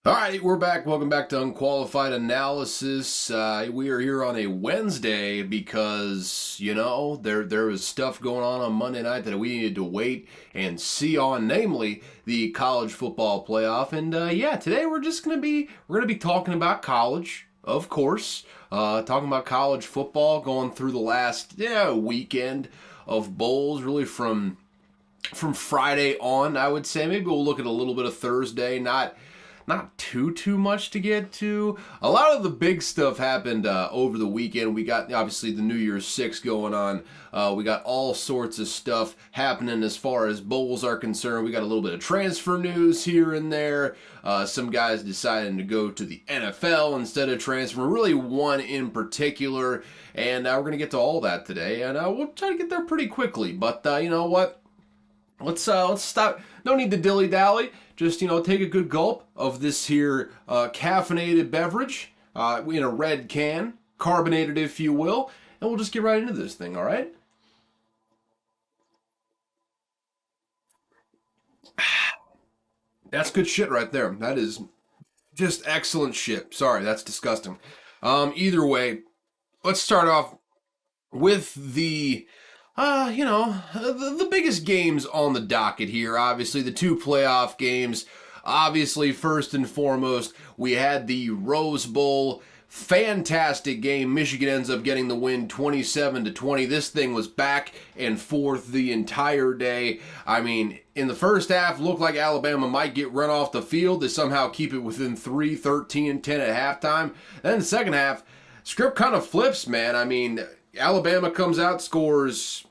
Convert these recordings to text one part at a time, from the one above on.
All right, we're back. Welcome back to Unqualified Analysis. We are here on a Wednesday because there was stuff going on Monday night that we needed to wait and see on, namely the college football playoff. And today we're gonna be talking about college, of course. Talking about college football, going through the last weekend of bowls, really from Friday on. I would say maybe we'll look at a little bit of Thursday, not too much to get to. A lot of the big stuff happened over the weekend. We got obviously the New Year's Six going on. We got all sorts of stuff happening as far as bowls are concerned. We got a little bit of transfer news here and there. Some guys deciding to go to the NFL instead of transfer. Really one in particular, and we're gonna get to all that today. And we'll try to get there pretty quickly. But you know what? Let's stop. No need to dilly dally. Just take a good gulp of this here caffeinated beverage in a red can, carbonated if you will, and we'll just get right into this thing. All right. That's good shit right there. That is just excellent shit. Sorry, that's disgusting. Either way, let's start off with the biggest games on the docket here. Obviously, the two playoff games. Obviously, first and foremost, we had the Rose Bowl. Fantastic game. Michigan ends up getting the win 27-20. This thing was back and forth the entire day. I mean, in the first half, looked like Alabama might get run off the field. They somehow keep it within 3, 13, and 10 at halftime. Then the second half, script kind of flips, man. I mean, Alabama comes out, scores,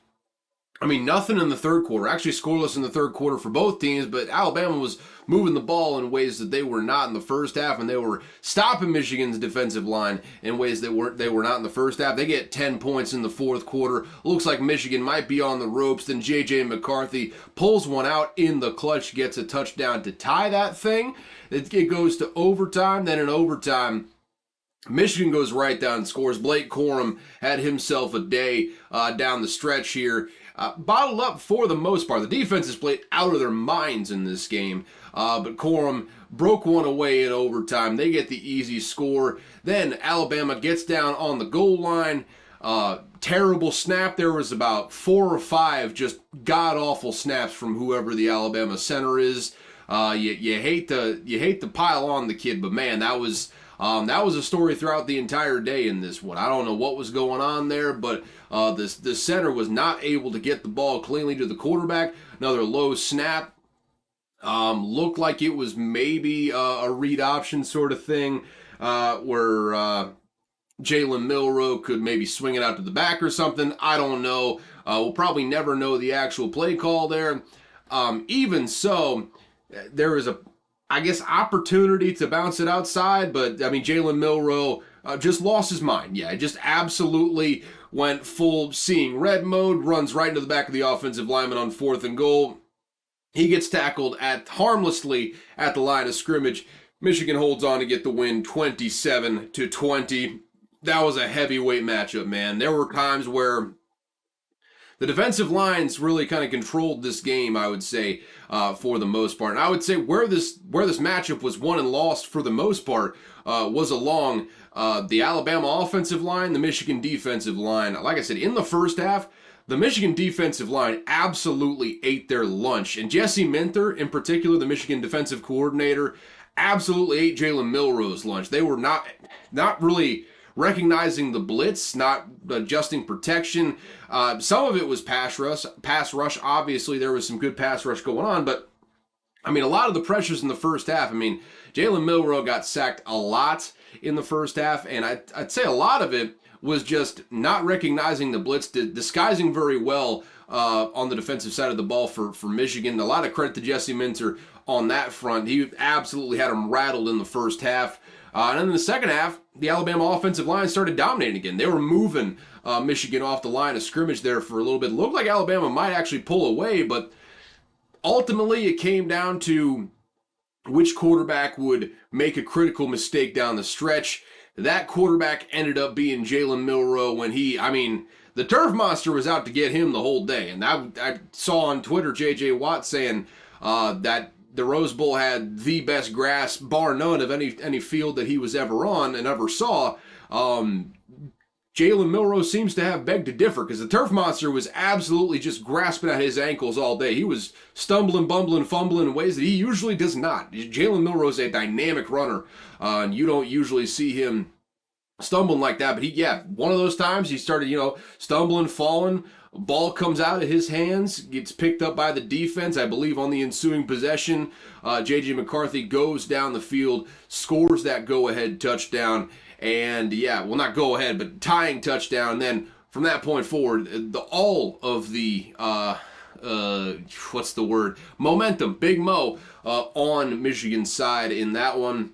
nothing in the third quarter. Actually, scoreless in the third quarter for both teams, but Alabama was moving the ball in ways that they were not in the first half, and they were stopping Michigan's defensive line in ways that they were not in the first half. They get 10 points in the fourth quarter. Looks like Michigan might be on the ropes. Then J.J. McCarthy pulls one out in the clutch, gets a touchdown to tie that thing. It goes to overtime. Then in overtime, Michigan goes right down and scores. Blake Corum had himself a day down the stretch here. Bottled up for the most part. The defense has played out of their minds in this game. But Corum broke one away in overtime. They get the easy score. Then Alabama gets down on the goal line. Terrible snap. There was about 4 or 5 just god-awful snaps from whoever the Alabama center is. You hate to pile on the kid, but man, that was a story throughout the entire day in this one. I don't know what was going on there, but the center was not able to get the ball cleanly to the quarterback. Another low snap. Looked like it was maybe a read option sort of thing where Jalen Milroe could maybe swing it out to the back or something. I don't know. We'll probably never know the actual play call there. Even so, there was opportunity to bounce it outside, but Jalen Milroe just lost his mind. Yeah, just absolutely went full seeing red mode, runs right into the back of the offensive lineman on 4th and goal. He gets tackled harmlessly at the line of scrimmage. Michigan holds on to get the win 27-20. That was a heavyweight matchup, man. There were times where the defensive lines really kind of controlled this game, I would say, for the most part. And I would say where this matchup was won and lost for the most part was along the Alabama offensive line, the Michigan defensive line. Like I said, in the first half, the Michigan defensive line absolutely ate their lunch. And Jesse Minter, in particular, the Michigan defensive coordinator, absolutely ate Jalen Milroe's lunch. They were not really recognizing the blitz, not adjusting protection. Some of it was pass rush. Obviously, there was some good pass rush going on, but a lot of the pressures in the first half. Jalen Milroe got sacked a lot in the first half, and I'd say a lot of it was just not recognizing the blitz, disguising very well on the defensive side of the ball for Michigan. A lot of credit to Jesse Minter on that front. He absolutely had them rattled in the first half. And then in the second half, the Alabama offensive line started dominating again. They were moving Michigan off the line of scrimmage there for a little bit. It looked like Alabama might actually pull away, but ultimately it came down to which quarterback would make a critical mistake down the stretch. That quarterback ended up being Jalen Milroe when the turf monster was out to get him the whole day. And I saw on Twitter J.J. Watt saying that the Rose Bowl had the best grass, bar none, of any field that he was ever on and ever saw. Jalen Milroe seems to have begged to differ, because the turf monster was absolutely just grasping at his ankles all day. He was stumbling, bumbling, fumbling in ways that he usually does not. Jalen Milroe is a dynamic runner, and you don't usually see him stumbling like that. But one of those times he started, stumbling, falling. Ball comes out of his hands, gets picked up by the defense. I believe on the ensuing possession, J.J. McCarthy goes down the field, scores that go-ahead touchdown. And not go ahead, but tying touchdown. And then from that point forward, all of the momentum, Big Mo, on Michigan's side in that one.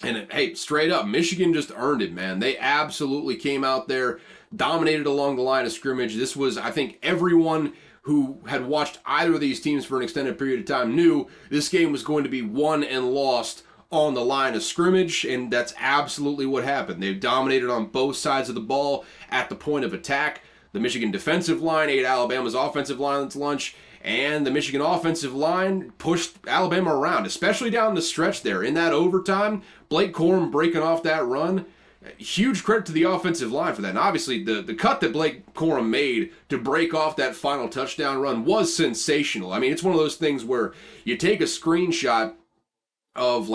And hey, straight up, Michigan just earned it, man. They absolutely came out there, dominated along the line of scrimmage. This was, I think, everyone who had watched either of these teams for an extended period of time knew this game was going to be won and lost on the line of scrimmage, and that's absolutely what happened. They dominated on both sides of the ball at the point of attack. The Michigan defensive line ate Alabama's offensive line's lunch, and the Michigan offensive line pushed Alabama around, especially down the stretch there. In that overtime, Blake Corum breaking off that run, huge credit to the offensive line for that. And obviously, the cut that Blake Corum made to break off that final touchdown run was sensational. I mean, it's one of those things where you take a screenshot of,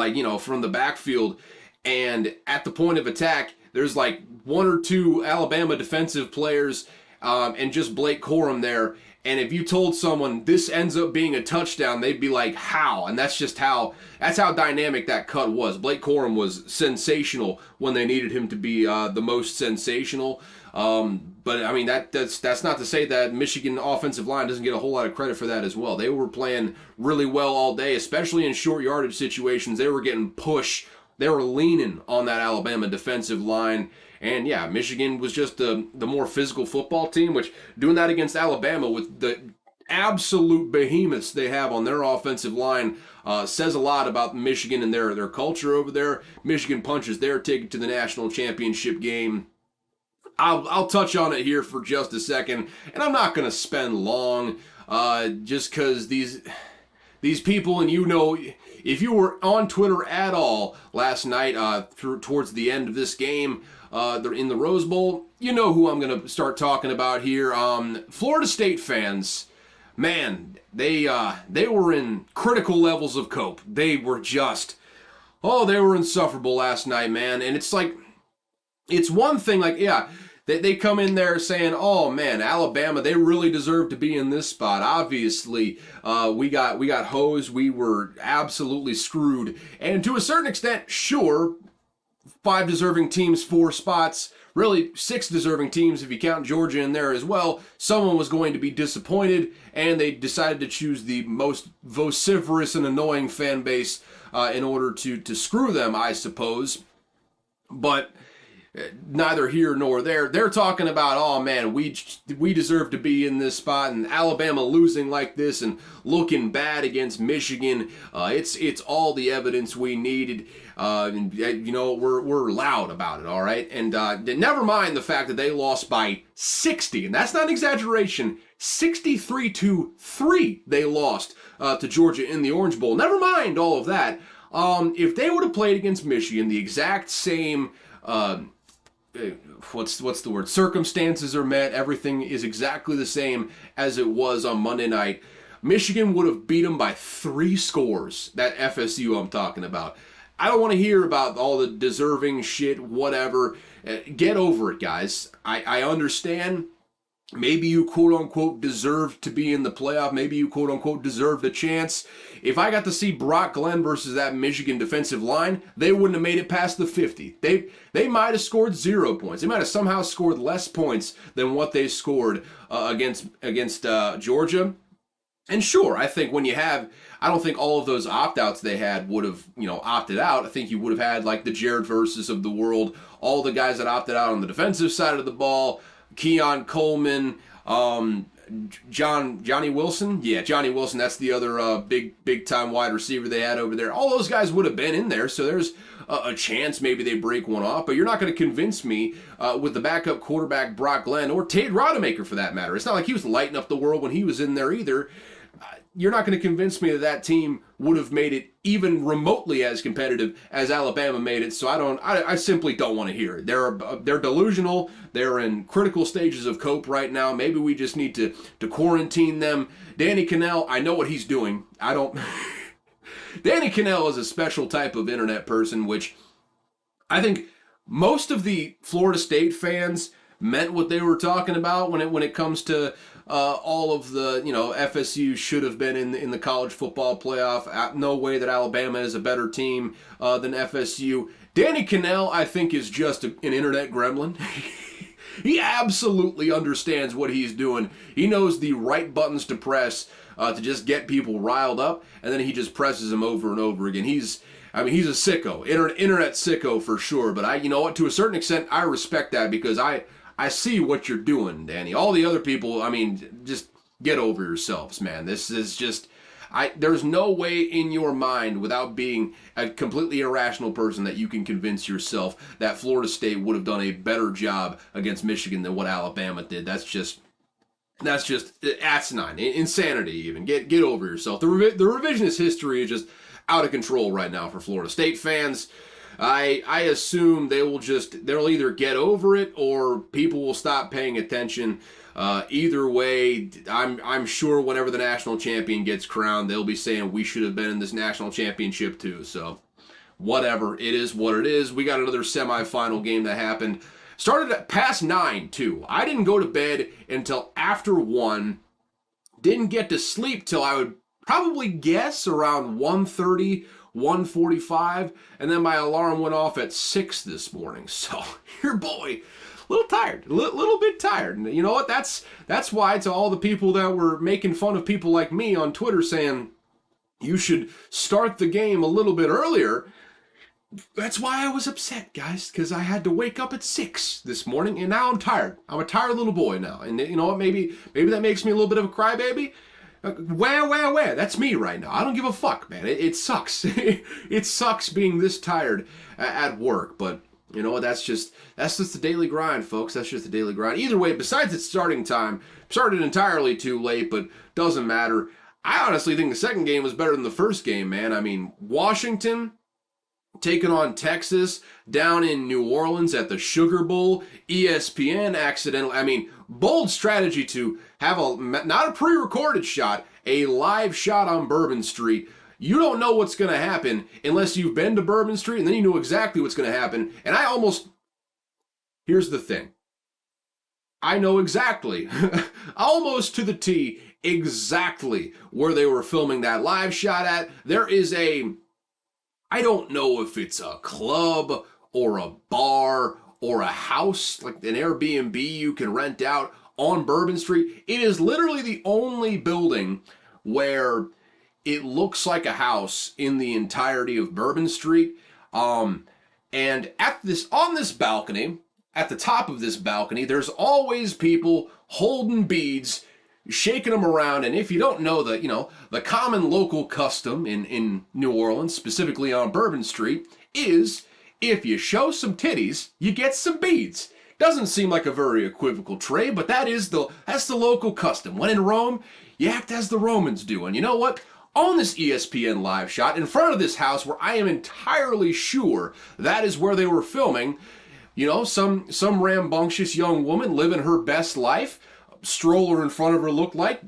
from the backfield, and at the point of attack, there's one or two Alabama defensive players and just Blake Corum there. And if you told someone this ends up being a touchdown, they'd be like, how? And that's how dynamic that cut was. Blake Corum was sensational when they needed him to be the most sensational. But I mean, that's not to say that Michigan offensive line doesn't get a whole lot of credit for that as well. They were playing really well all day, especially in short yardage situations. They were getting pushed. They were leaning on that Alabama defensive line. And Michigan was just the more physical football team, which doing that against Alabama with the absolute behemoths they have on their offensive line says a lot about Michigan and their culture over there. Michigan punches their ticket to the national championship game. I'll touch on it here for just a second, and I'm not going to spend long, just because these people, and if you were on Twitter at all last night towards the end of this game, they're in the Rose Bowl, you know who I'm going to start talking about here. Florida State fans, man, they were in critical levels of cope. They were they were insufferable last night, man. And it's it's one thing, they come in there saying, oh man, Alabama, they really deserve to be in this spot. Obviously, we got hosed. We were absolutely screwed. And to a certain extent, sure, 5 deserving teams, 4 spots, really 6 deserving teams if you count Georgia in there as well. Someone was going to be disappointed, and they decided to choose the most vociferous and annoying fan base in order to screw them, I suppose. But neither here nor there. They're talking about, oh man, we deserve to be in this spot, and Alabama losing like this and looking bad against Michigan. It's all the evidence we needed. We're loud about it, all right? And never mind the fact that they lost by 60, and that's not an exaggeration. 63-3 they lost to Georgia in the Orange Bowl. Never mind all of that. If they would have played against Michigan, the exact same what's the word? Circumstances are met. Everything is exactly the same as it was on Monday night. Michigan would have beat them by 3 scores. That FSU I'm talking about. I don't want to hear about all the deserving shit, whatever. Get over it, guys. I understand. Maybe you quote-unquote deserve to be in the playoff. Maybe you quote-unquote deserve the chance. If I got to see Brock Glenn versus that Michigan defensive line, they wouldn't have made it past the 50. They might have scored 0 points. They might have somehow scored less points than what they scored against Georgia. And sure, I think I don't think all of those opt-outs they had would have, opted out. I think you would have had like the Jared Verses of the world, all the guys that opted out on the defensive side of the ball, Keon Coleman, Johnny Wilson. Yeah, Johnny Wilson, that's the other big time wide receiver they had over there. All those guys would have been in there, so there's a chance maybe they break one off. But you're not going to convince me with the backup quarterback Brock Glenn, or Tate Rodemaker for that matter. It's not like he was lighting up the world when he was in there either. you're not going to convince me that that team would have made it even remotely as competitive as Alabama made it. So I simply don't want to hear it. They're delusional. They're in critical stages of cope right now. Maybe we just need to quarantine them. Danny Cannell, I know what he's doing. I don't. Danny Cannell is a special type of internet person, which I think most of the Florida State fans meant what they were talking about when it comes to all of the, FSU should have been in the college football playoff. No way that Alabama is a better team than FSU. Danny Cannell, I think, is just an internet gremlin. He absolutely understands what he's doing. He knows the right buttons to press to just get people riled up, and then he just presses them over and over again. He's a sicko, internet sicko for sure. But you know what? To a certain extent, I respect that because I see what you're doing, Danny. All the other people, just get over yourselves, man. This is just, there's no way in your mind without being a completely irrational person that you can convince yourself that Florida State would have done a better job against Michigan than what Alabama did. That's just asinine, insanity even. Get over yourself. The revisionist history is just out of control right now for Florida State fans. I assume they'll either get over it or people will stop paying attention. Either way, I'm sure whenever the national champion gets crowned, they'll be saying we should have been in this national championship too. So whatever, it is what it is. We got another semifinal game that happened. Started at past 9 too. I didn't go to bed until after 1. Didn't get to sleep till I would probably guess around 1:30. 1:45, and then my alarm went off at 6 this morning. So your boy, a little tired, a little bit tired. And you know what? That's why, to all the people that were making fun of people like me on Twitter saying you should start the game a little bit earlier, that's why I was upset, guys, because I had to wake up at 6 this morning, and now I'm tired. I'm a tired little boy now. And you know what? Maybe that makes me a little bit of a crybaby. Where? That's me right now. I don't give a fuck, man. It sucks. It sucks being this tired at work, but you know what? That's just the daily grind, folks. That's just the daily grind. Either way, besides its starting time, started entirely too late, but doesn't matter. I honestly think the second game was better than the first game, man. Washington taking on Texas down in New Orleans at the Sugar Bowl. ESPN accidentally, bold strategy to have not a pre-recorded shot, a live shot on Bourbon Street. You don't know what's going to happen unless you've been to Bourbon Street, and then you know exactly what's going to happen. And here's the thing. I know exactly, almost to the T, exactly where they were filming that live shot at. There is I don't know if it's a club or a bar or a house, like an Airbnb you can rent out on Bourbon Street. It is literally the only building where it looks like a house in the entirety of Bourbon Street. And on this balcony, at the top of this balcony, there's always people holding beads, shaking them around. And if you don't know the common local custom in New Orleans, specifically on Bourbon Street, is if you show some titties, you get some beads. Doesn't seem like a very equivocal trade, but that's the local custom. When in Rome, you act as the Romans do. And you know what? On this ESPN live shot, in front of this house where I am entirely sure that is where they were filming, some rambunctious young woman living her best life, stroller in front of her looked like,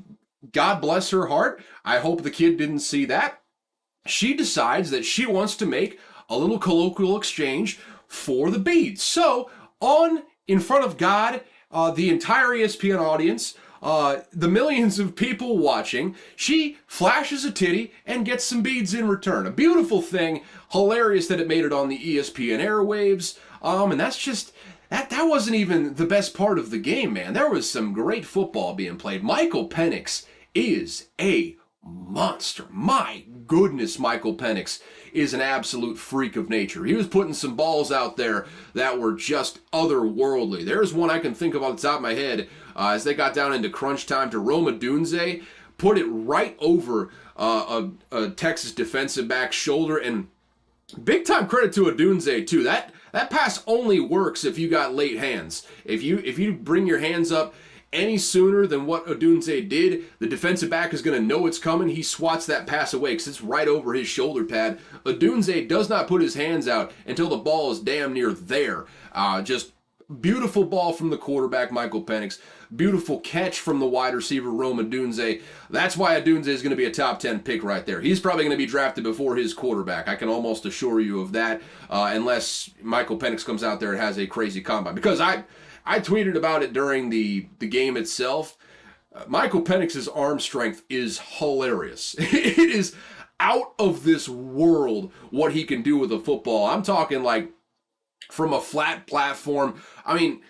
God bless her heart. I hope the kid didn't see that. She decides that she wants to make a little colloquial exchange for the beads. So, in front of God, the entire ESPN audience, the millions of people watching, she flashes a titty and gets some beads in return. A beautiful thing. Hilarious that it made it on the ESPN airwaves. And that's just, that wasn't even the best part of the game, man. There was some great football being played. Michael Penix is a monster. My goodness, Michael Penix is an absolute freak of nature. He was putting some balls out there that were just otherworldly. There's one I can think of off the top of my head as they got down into crunch time to Rome Odunze, put it right over a Texas defensive back's shoulder, and big time credit to Odunze too. That pass only works if you got late hands. If you bring your hands up any sooner than what Odunze did, the defensive back is going to know it's coming. He swats that pass away because it's right over his shoulder pad. Odunze does not put his hands out until the ball is damn near there. Just beautiful ball from the quarterback, Michael Penix. Beautiful catch from the wide receiver, Rome Odunze. That's why Odunze is going to be a top 10 pick right there. He's probably going to be drafted before his quarterback. I can almost assure you of that, unless Michael Penix comes out there and has a crazy combine. Because I tweeted about it during the game itself. Michael Penix's arm strength is hilarious. It is out of this world what he can do with a football. I'm talking like from a flat platform. I mean,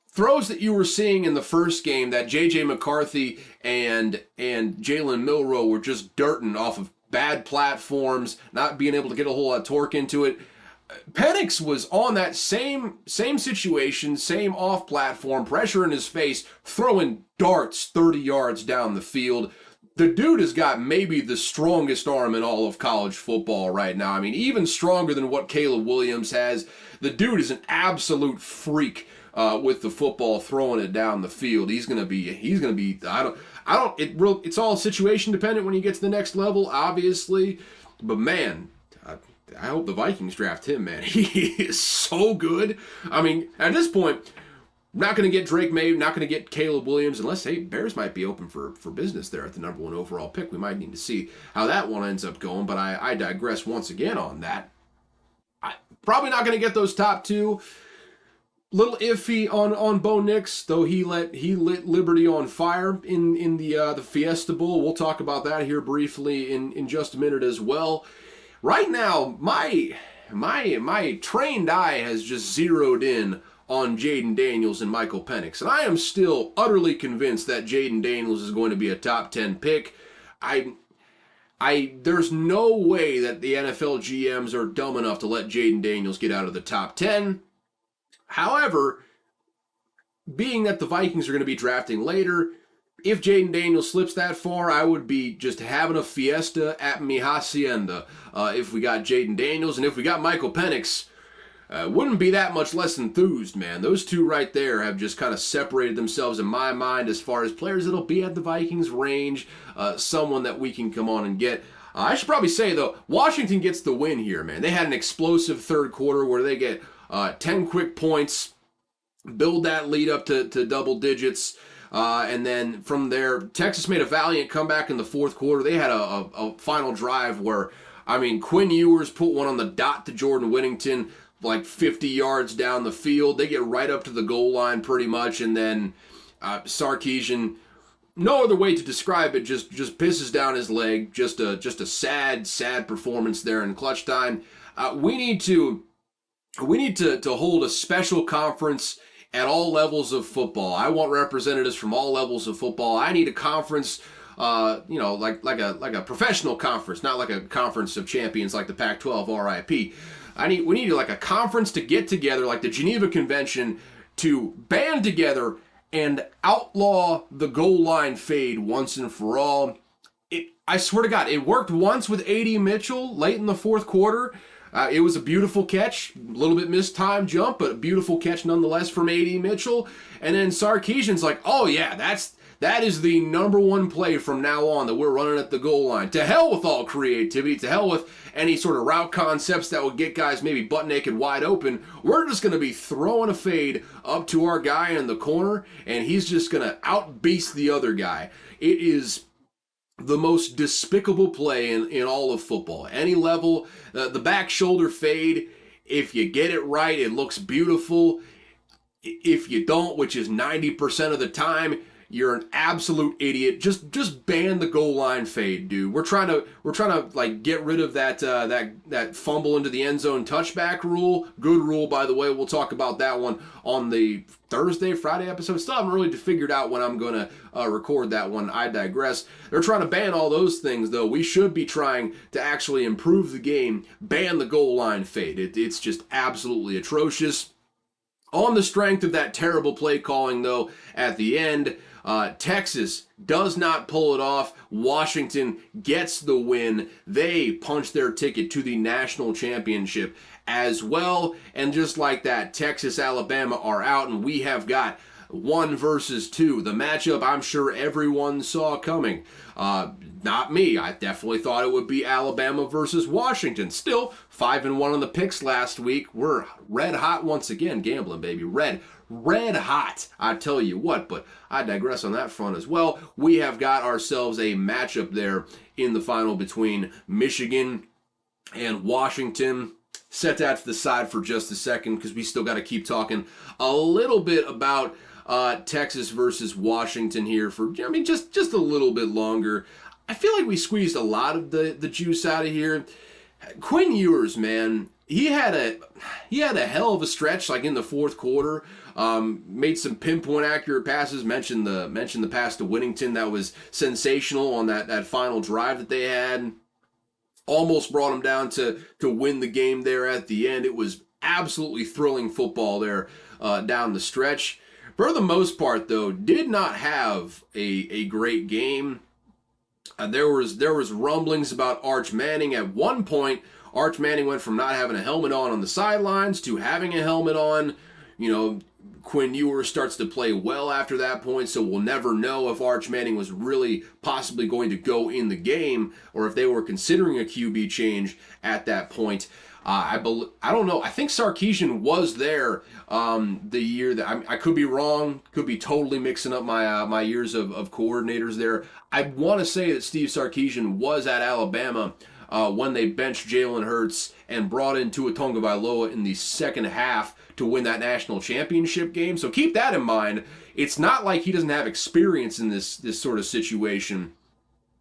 throws that you were seeing in the first game that J.J. McCarthy and Jalen Milroe were just dirting off of bad platforms, not being able to get a whole lot of torque into it. Penix was on that same situation, same off platform, pressure in his face, throwing darts 30 yards down the field. The dude has got maybe the strongest arm in all of college football right now. I mean, even stronger than what Caleb Williams has. The dude is an absolute freak with the football, throwing it down the field. He's gonna be. It's all situation dependent when you get to the next level, obviously. But man, I hope the Vikings draft him, man. He is so good. I mean, at this point, not going to get Drake May, not going to get Caleb Williams, unless, hey, Bears might be open for business there at the number 1 overall pick. We might need to see how that one ends up going, but I digress once again on that. Probably not going to get those top 2. Little iffy on Bo Nix, though he lit Liberty on fire in the Fiesta Bowl. We'll talk about that here briefly in just a minute as well. Right now, my trained eye has just zeroed in on Jaden Daniels and Michael Penix, and I am still utterly convinced that Jaden Daniels is going to be a top 10 pick. There's no way that the NFL GMs are dumb enough to let Jaden Daniels get out of the top 10. However, being that the Vikings are going to be drafting later, if Jaden Daniels slips that far, I would be just having a fiesta at mi hacienda if we got Jaden Daniels. And if we got Michael Penix, wouldn't be that much less enthused, man. Those two right there have just kind of separated themselves in my mind as far as players that'll be at the Vikings range, someone that we can come on and get. I should probably say, though, Washington gets the win here, man. They had an explosive third quarter where they get 10 quick points, build that lead up to double digits, and then from there, Texas made a valiant comeback in the fourth quarter. They had a final drive where, I mean, Quinn Ewers put one on the dot to Jordan Whittington, like 50 yards down the field. They get right up to the goal line pretty much, and then Sarkisian, no other way to describe it, just pisses down his leg. Just a sad performance there in clutch time. We need to hold a special conference at all levels of football. I want representatives from all levels of football. I need a conference, like a professional conference, not like a conference of champions like the Pac-12 RIP. We need like a conference to get together, like the Geneva Convention, to band together and outlaw the goal line fade once and for all. I swear to God, it worked once with A.D. Mitchell late in the fourth quarter. It was a beautiful catch, a little bit mistimed jump, but a beautiful catch nonetheless from A.D. Mitchell. And then Sarkisian's like, oh yeah, that is the number one play from now on that we're running at the goal line. To hell with all creativity, to hell with any sort of route concepts that would get guys maybe butt naked wide open. We're just going to be throwing a fade up to our guy in the corner, and he's just going to outbeast the other guy. It is the most despicable play in all of football. Any level, the back shoulder fade, if you get it right, it looks beautiful. If you don't, which is 90% of the time, you're an absolute idiot. Just ban the goal line fade, dude. We're trying to like get rid of that fumble into the end zone touchback rule. Good rule, by the way. We'll talk about that one on the Friday episode. Still haven't really figured out when I'm going to record that one. I digress. They're trying to ban all those things, though. We should be trying to actually improve the game. Ban the goal line fade. It's just absolutely atrocious. On the strength of that terrible play calling, though, at the end, Texas does not pull it off. Washington gets the win. They punch their ticket to the national championship as well. And just like that, Texas, Alabama are out, and we have got 1 versus 2. The matchup I'm sure everyone saw coming. Not me. I definitely thought it would be Alabama versus Washington. Still, 5-1 on the picks last week. We're red hot once again. Gambling, baby. Red hot. I tell you what, but I digress on that front as well. We have got ourselves a matchup there in the final between Michigan and Washington. Set that to the side for just a second because we still got to keep talking a little bit about Texas versus Washington here for, I mean, just a little bit longer. I feel like we squeezed a lot of the juice out of here. Quinn Ewers, man, he had a hell of a stretch like in the fourth quarter. Made some pinpoint accurate passes. Mentioned the pass to Whittington that was sensational on that final drive that they had. Almost brought them down to win the game there at the end. It was absolutely thrilling football there down the stretch. For the most part, though, did not have a great game. There was rumblings about Arch Manning. At one point, Arch Manning went from not having a helmet on the sidelines to having a helmet on. You know, Quinn Ewers starts to play well after that point, so we'll never know if Arch Manning was really possibly going to go in the game or if they were considering a QB change at that point. I don't know. I think Sarkisian was there the year that I could be wrong. Could be totally mixing up my years of coordinators there. I want to say that Steve Sarkisian was at Alabama when they benched Jalen Hurts and brought in Tua Tagovailoa in the second half to win that national championship game. So keep that in mind. It's not like he doesn't have experience in this sort of situation.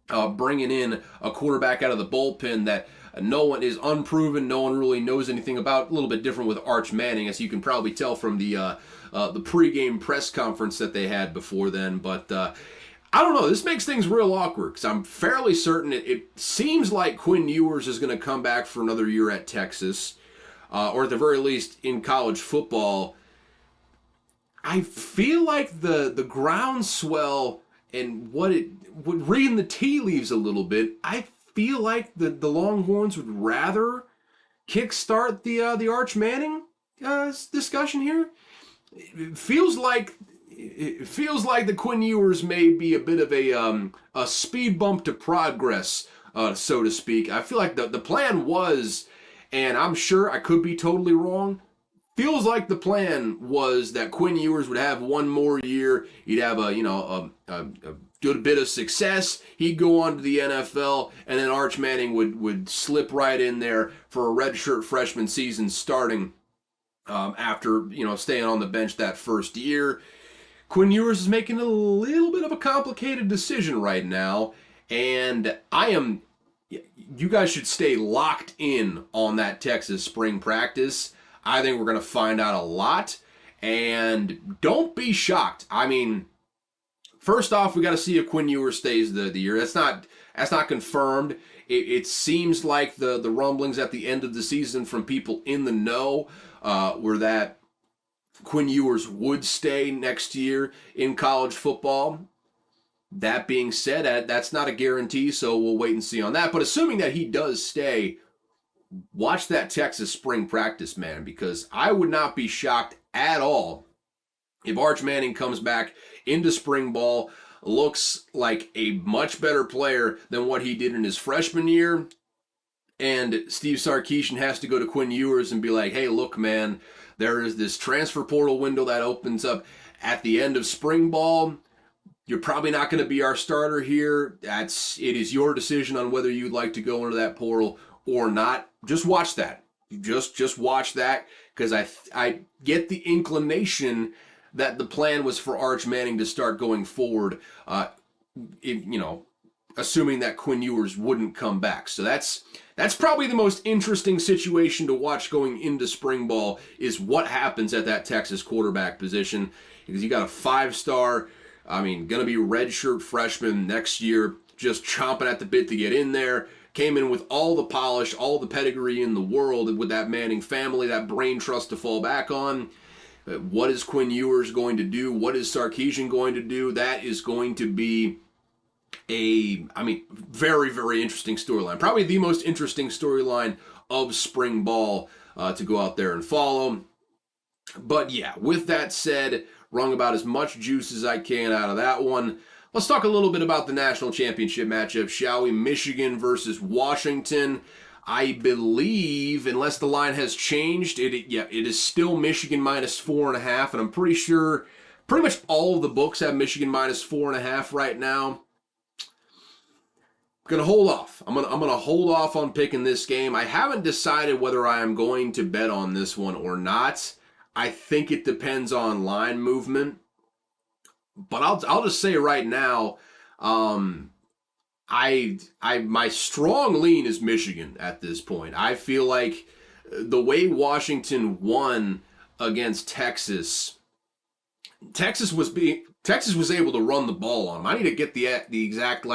Bringing in a quarterback out of the bullpen that no one is unproven, no one really knows anything about. A little bit different with Arch Manning, as you can probably tell from the pregame press conference that they had before then. But I don't know. This makes things real awkward because I'm fairly certain it seems like Quinn Ewers is going to come back for another year at Texas, or at the very least in college football. I feel like the groundswell and reading the tea leaves a little bit, I feel like the Longhorns would rather kickstart the Arch Manning discussion here. It feels like the Quinn Ewers may be a bit of a speed bump to progress, so to speak. I feel like the plan was, and I'm sure I could be totally wrong, feels like the plan was that Quinn Ewers would have one more year. He'd have a good bit of success. He'd go on to the NFL, and then Arch Manning would slip right in there for a redshirt freshman season starting after staying on the bench that first year. Quinn Ewers is making a little bit of a complicated decision right now, and you guys should stay locked in on that Texas spring practice. I think we're going to find out a lot, and don't be shocked. I mean, first off, we got to see if Quinn Ewers stays the year. That's not confirmed. It seems like the rumblings at the end of the season from people in the know were that Quinn Ewers would stay next year in college football. That being said, that's not a guarantee, so we'll wait and see on that. But assuming that he does stay, watch that Texas spring practice, man, because I would not be shocked at all if Arch Manning comes back into spring ball, looks like a much better player than what he did in his freshman year, and Steve Sarkisian has to go to Quinn Ewers and be like, hey, look, man, there is this transfer portal window that opens up at the end of spring ball. You're probably not going to be our starter here. It is your decision on whether you'd like to go into that portal or not. Just watch that. Just watch that, because I get the inclination that the plan was for Arch Manning to start going forward, assuming that Quinn Ewers wouldn't come back. So that's probably the most interesting situation to watch going into spring ball, is what happens at that Texas quarterback position, because you got a 5-star, going to be redshirt freshman next year, just chomping at the bit to get in there. Came in with all the polish, all the pedigree in the world with that Manning family, that brain trust to fall back on. What is Quinn Ewers going to do? What is Sarkisian going to do? That is going to be very, very interesting storyline. Probably the most interesting storyline of spring ball to go out there and follow. But yeah, with that said, wrung about as much juice as I can out of that one. Let's talk a little bit about the national championship matchup, shall we? Michigan versus Washington. I believe, unless the line has changed, it is still Michigan minus 4.5, and I'm pretty sure pretty much all of the books have Michigan minus 4.5 right now. I'm gonna hold off. I'm gonna hold off on picking this game. I haven't decided whether I am going to bet on this one or not. I think it depends on line movement. But I'll just say right now, my strong lean is Michigan at this point. I feel like the way Washington won against Texas, Texas was able to run the ball on them. I need to get the exact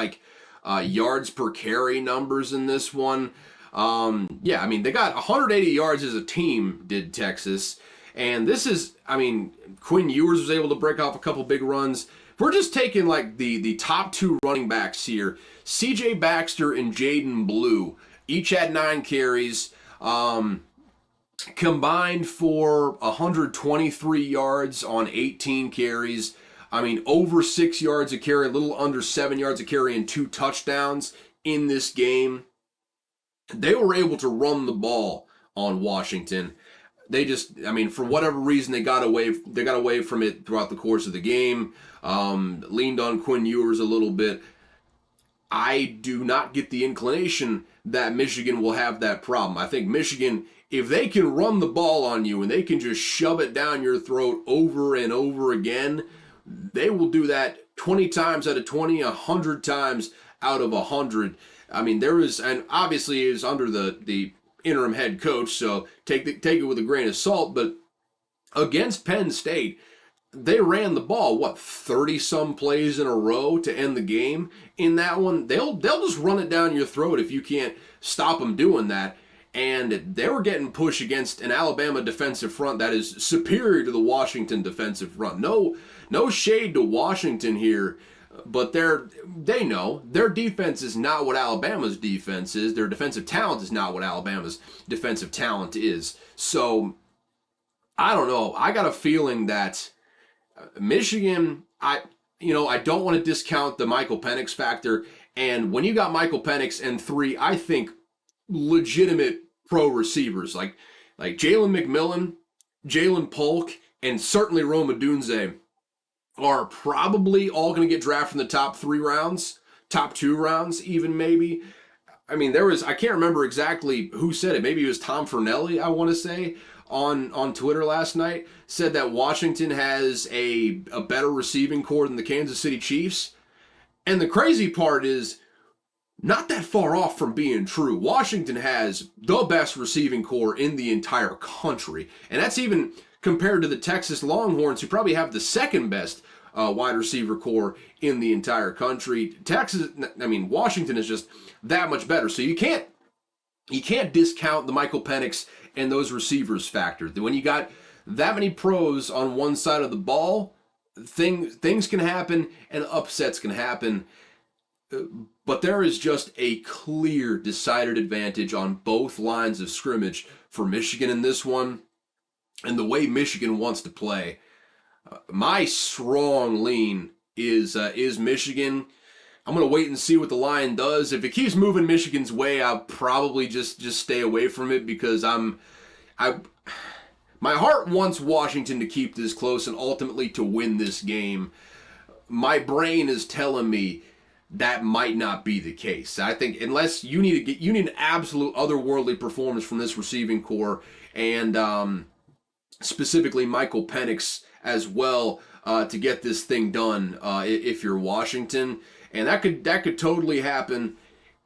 yards per carry numbers in this one. Yeah, I mean they got 180 yards as a team, did Texas. And this is, I mean, Quinn Ewers was able to break off a couple big runs. We're just taking like the top two running backs here. C.J. Baxter and Jaden Blue each had 9 carries, combined for 123 yards on 18 carries. I mean, over 6 yards a carry, a little under 7 yards a carry, and 2 touchdowns in this game. They were able to run the ball on Washington. They just, I mean, for whatever reason, they got away from it throughout the course of the game. Leaned on Quinn Ewers a little bit. I do not get the inclination that Michigan will have that problem. I think Michigan, if they can run the ball on you and they can just shove it down your throat over and over again, they will do that 20 times out of 20, 100 times out of 100. I mean, there is, and obviously it is under the interim head coach, so take it with a grain of salt. But against Penn State, they ran the ball 30-some plays in a row to end the game. In that one, they'll just run it down your throat if you can't stop them doing that. And they were getting pushed against an Alabama defensive front that is superior to the Washington defensive front. No shade to Washington here, but they know their defense is not what Alabama's defense is. Their defensive talent is not what Alabama's defensive talent is. So, I don't know. I got a feeling that Michigan, I don't want to discount the Michael Penix factor. And when you got Michael Penix and 3, I think, legitimate pro receivers like Jalen McMillan, Jalen Polk, and certainly Rome Odunze are probably all going to get drafted in the top 3 rounds, top 2 rounds even maybe. I mean, I can't remember exactly who said it. Maybe it was Tom Fernelli, I want to say, on Twitter last night, said that Washington has a better receiving core than the Kansas City Chiefs. And the crazy part is, not that far off from being true. Washington has the best receiving core in the entire country. And that's even compared to the Texas Longhorns, who probably have the second best wide receiver core in the entire country. Washington is just that much better. So you can't discount the Michael Penix and those receivers factor. When you got that many pros on one side of the ball, things can happen and upsets can happen. But there is just a clear, decided advantage on both lines of scrimmage for Michigan in this one, and the way Michigan wants to play. My strong lean is Michigan. I'm going to wait and see what the line does. If it keeps moving Michigan's way, I'll probably just stay away from it because my heart wants Washington to keep this close and ultimately to win this game. My brain is telling me that might not be the case. I think unless you need an absolute otherworldly performance from this receiving core, and specifically Michael Penix as well, to get this thing done. If you're Washington, and that could totally happen.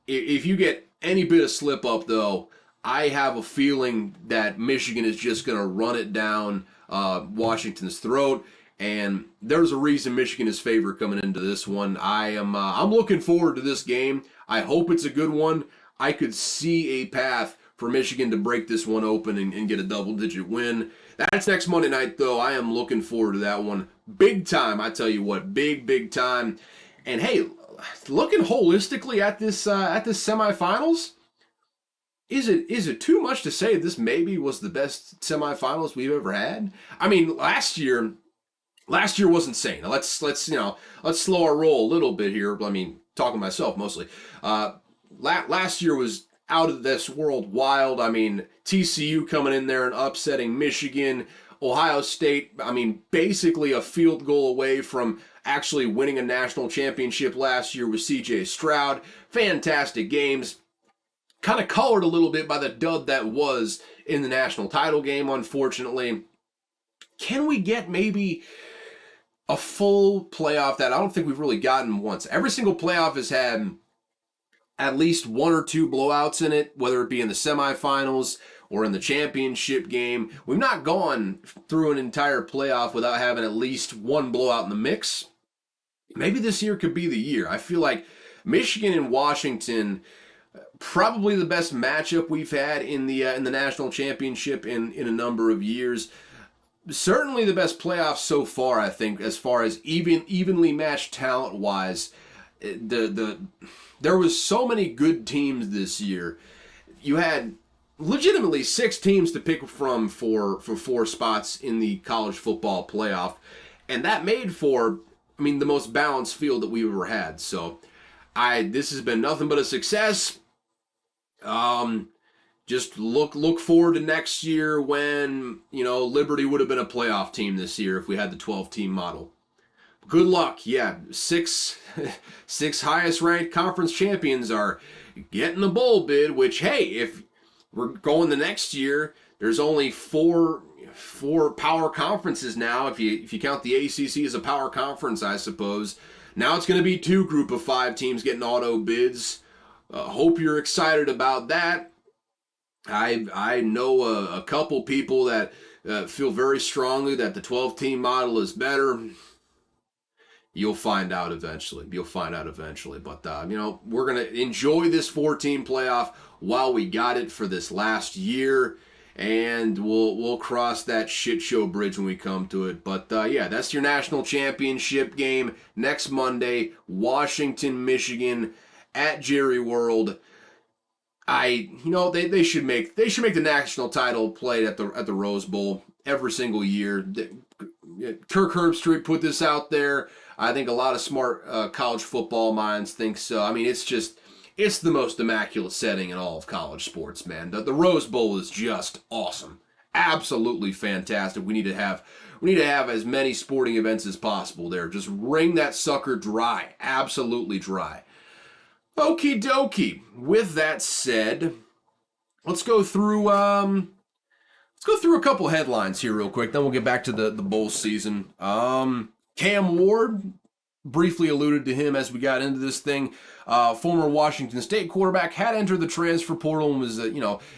If you get any bit of slip up, though, I have a feeling that Michigan is just going to run it down Washington's throat. And there's a reason Michigan is favored coming into this one. I'm looking forward to this game. I hope it's a good one. I could see a path for Michigan to break this one open and get a double-digit win. That's next Monday night, though. I am looking forward to that one. Big time, I tell you what. Big time. And hey, looking holistically at this semifinals, is it too much to say this maybe was the best semifinals we've ever had? I mean, last year last year was insane. Let's slow our roll a little bit here. I mean, talking to myself mostly. Last year was out of this world wild. I mean, TCU coming in there and upsetting Michigan, Ohio State. I mean, basically a field goal away from actually winning a national championship last year with C.J. Stroud. Fantastic games. Kind of colored a little bit by the dud that was in the national title game, unfortunately. Can we get maybe a full playoff that I don't think we've really gotten once? Every single playoff has had at least one or two blowouts in it, whether it be in the semifinals or in the championship game. We've not gone through an entire playoff without having at least one blowout in the mix. Maybe this year could be the year. I feel like Michigan and Washington, probably the best matchup we've had in the national championship in a number of years. Certainly the best playoffs so far, I think, as far as evenly matched talent wise. There was so many good teams this year. You had legitimately 6 teams to pick from for 4 spots in the college football playoff, and that made for, I mean, the most balanced field that we've ever had. So, this has been nothing but a success. Just look forward to next year when, Liberty would have been a playoff team this year if we had the 12-team model. Good luck. Yeah, six highest ranked conference champions are getting a bowl bid, which, hey, if we're going the next year, there's only four power conferences now, if you count the ACC as a power conference, I suppose. Now it's going to be 2 group of 5 teams getting auto bids. Hope you're excited about that. I know a couple people that feel very strongly that the 12-team model is better. You'll find out eventually. But, we're going to enjoy this 4-team playoff while we got it for this last year. And we'll cross that shit show bridge when we come to it. But, yeah, that's your national championship game next Monday. Washington, Michigan at Jerry World. They should make the national title played at the Rose Bowl every single year. Kirk Herbstreit put this out there. I think a lot of smart college football minds think so. I mean, it's the most immaculate setting in all of college sports, man. The Rose Bowl is just awesome, absolutely fantastic. We need to have as many sporting events as possible there. Just wring that sucker dry, absolutely dry. Okie dokie. With that said, let's go through a couple headlines here real quick. Then we'll get back to the bowl season. Cam Ward, briefly alluded to him as we got into this thing. Former Washington State quarterback, had entered the transfer portal and was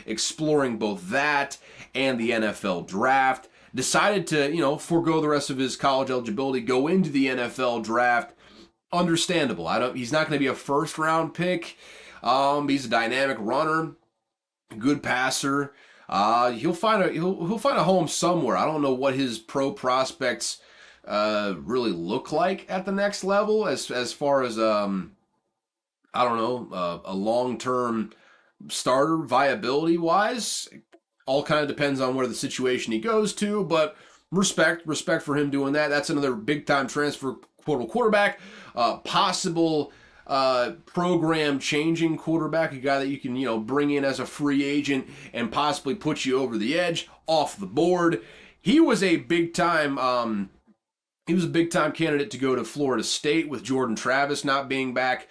exploring both that and the NFL draft. Decided to forego the rest of his college eligibility, go into the NFL draft. Understandable. He's not going to be a first round pick. He's a dynamic runner, good passer. He'll find a home somewhere. I don't know what his pro prospects really look like at the next level as far as a long term starter viability wise. All kind of depends on where the situation he goes to, but respect for him doing that. That's another big time transfer portal quarterback, possible program changing quarterback, a guy that you can bring in as a free agent and possibly put you over the edge, off the board. He was a big time candidate to go to Florida State with Jordan Travis not being back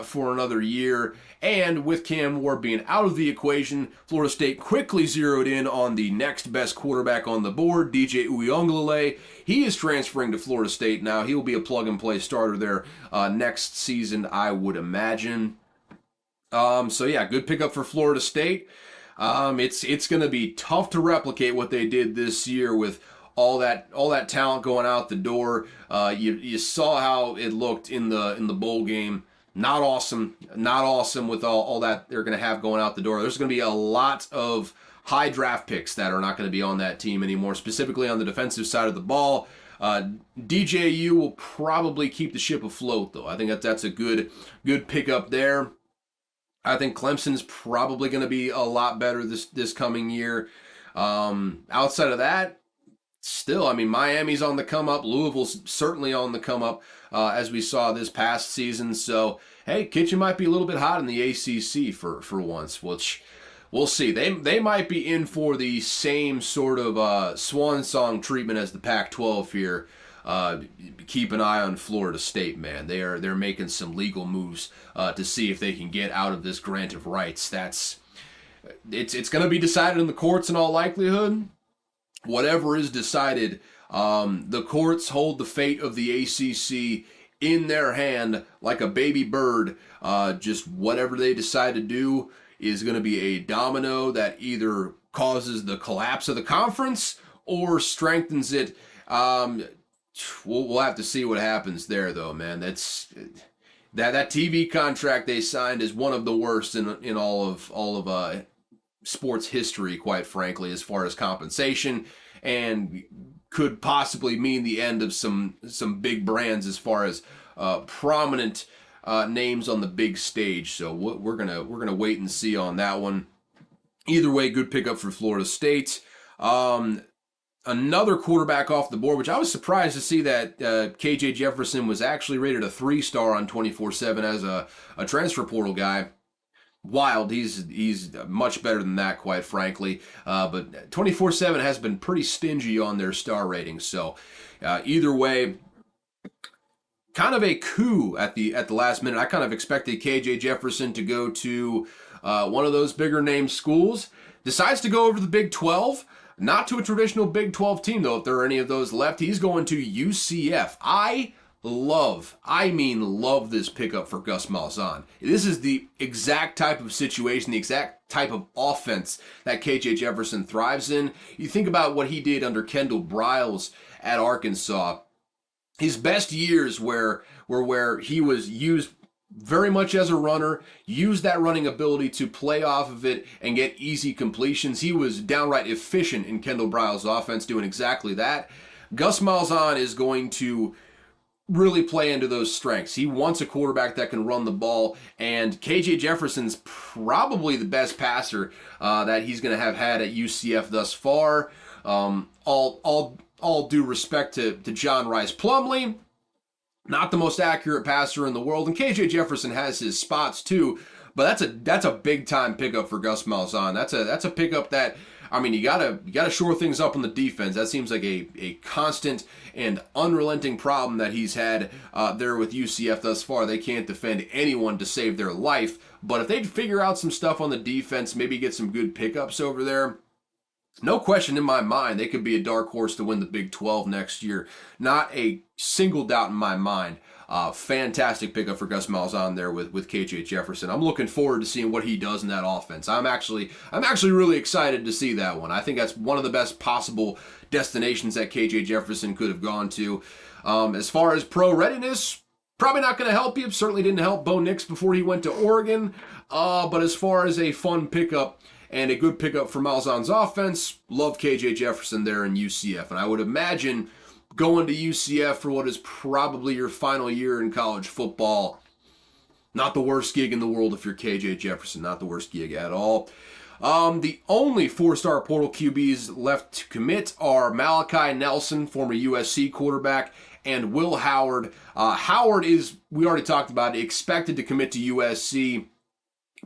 for another year. And with Cam Ward being out of the equation, Florida State quickly zeroed in on the next best quarterback on the board, DJ Uiagalelei. He is transferring to Florida State now. He will be a plug-and-play starter there next season, I would imagine. So yeah, good pickup for Florida State. It's going to be tough to replicate what they did this year with all that talent going out the door. You saw how it looked in the bowl game. Not awesome with all that they're going to have going out the door. There's going to be a lot of high draft picks that are not going to be on that team anymore, specifically on the defensive side of the ball. DJU will probably keep the ship afloat, though. I think that's a good pickup there. I think Clemson's probably going to be a lot better this coming year. Outside of that, still, I mean, Miami's on the come up. Louisville's certainly on the come up, as we saw this past season. So, hey, Kitchen might be a little bit hot in the ACC for once, which we'll see. They might be in for the same sort of swan song treatment as the Pac-12 here. Keep an eye on Florida State, man. They're making some legal moves to see if they can get out of this grant of rights. It's going to be decided in the courts in all likelihood. Whatever is decided, the courts hold the fate of the ACC in their hand like a baby bird. Just whatever they decide to do is going to be a domino that either causes the collapse of the conference or strengthens it. We'll have to see what happens there, though, man. That TV contract they signed is one of the worst in all of sports history, quite frankly, as far as compensation, and could possibly mean the end of some big brands as far as prominent names on the big stage. So we're gonna wait and see on that one. Either way, good pickup for Florida State. Another quarterback off the board, which I was surprised to see that KJ Jefferson was actually rated a 3-star on 24/7 as a transfer portal guy. Wild. He's much better than that, quite frankly. But 24/7 has been pretty stingy on their star ratings. So either way, kind of a coup at the last minute. I kind of expected KJ Jefferson to go to one of those bigger name schools. Decides to go over to the Big 12. Not to a traditional Big 12 team, though, if there are any of those left. He's going to UCF. I love this pickup for Gus Malzahn. This is the exact type of situation, the exact type of offense that KJ Jefferson thrives in. You think about what he did under Kendall Briles at Arkansas. His best years were where he was used very much as a runner, used that running ability to play off of it and get easy completions. He was downright efficient in Kendall Briles' offense doing exactly that. Gus Malzahn is going to really play into those strengths. He wants a quarterback that can run the ball, and KJ Jefferson's probably the best passer that he's going to have had at UCF thus far. All due respect to John Rice Plumlee, not the most accurate passer in the world, and KJ Jefferson has his spots too. But that's a big time pickup for Gus Malzahn. That's a pickup that, I mean, you gotta shore things up on the defense. That seems like a constant and unrelenting problem that he's had there with UCF thus far. They can't defend anyone to save their life. But if they figure out some stuff on the defense, maybe get some good pickups over there, no question in my mind, they could be a dark horse to win the Big 12 next year. Not a single doubt in my mind. Fantastic pickup for Gus Malzahn there with KJ Jefferson. I'm looking forward to seeing what he does in that offense. I'm actually really excited to see that one. I think that's one of the best possible destinations that KJ Jefferson could have gone to. As far as pro readiness, probably not going to help you. Certainly didn't help Bo Nix before he went to Oregon. But as far as a fun pickup and a good pickup for Malzahn's offense, love KJ Jefferson there in UCF. And I would imagine going to UCF for what is probably your final year in college football, not the worst gig in the world if you're KJ Jefferson. Not the worst gig at all. The only 4-star portal QBs left to commit are Malachi Nelson, former USC quarterback, and Will Howard. Howard is, we already talked about it, expected to commit to USC.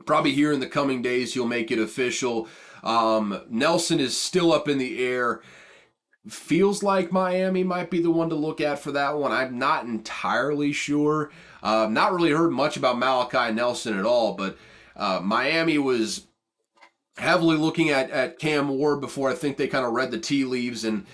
Probably here in the coming days he'll make it official. Nelson is still up in the air. Feels like Miami might be the one to look at for that one. I'm not entirely sure. Not really heard much about Malachi Nelson at all, but Miami was heavily looking at Cam Ward before I think they kind of read the tea leaves and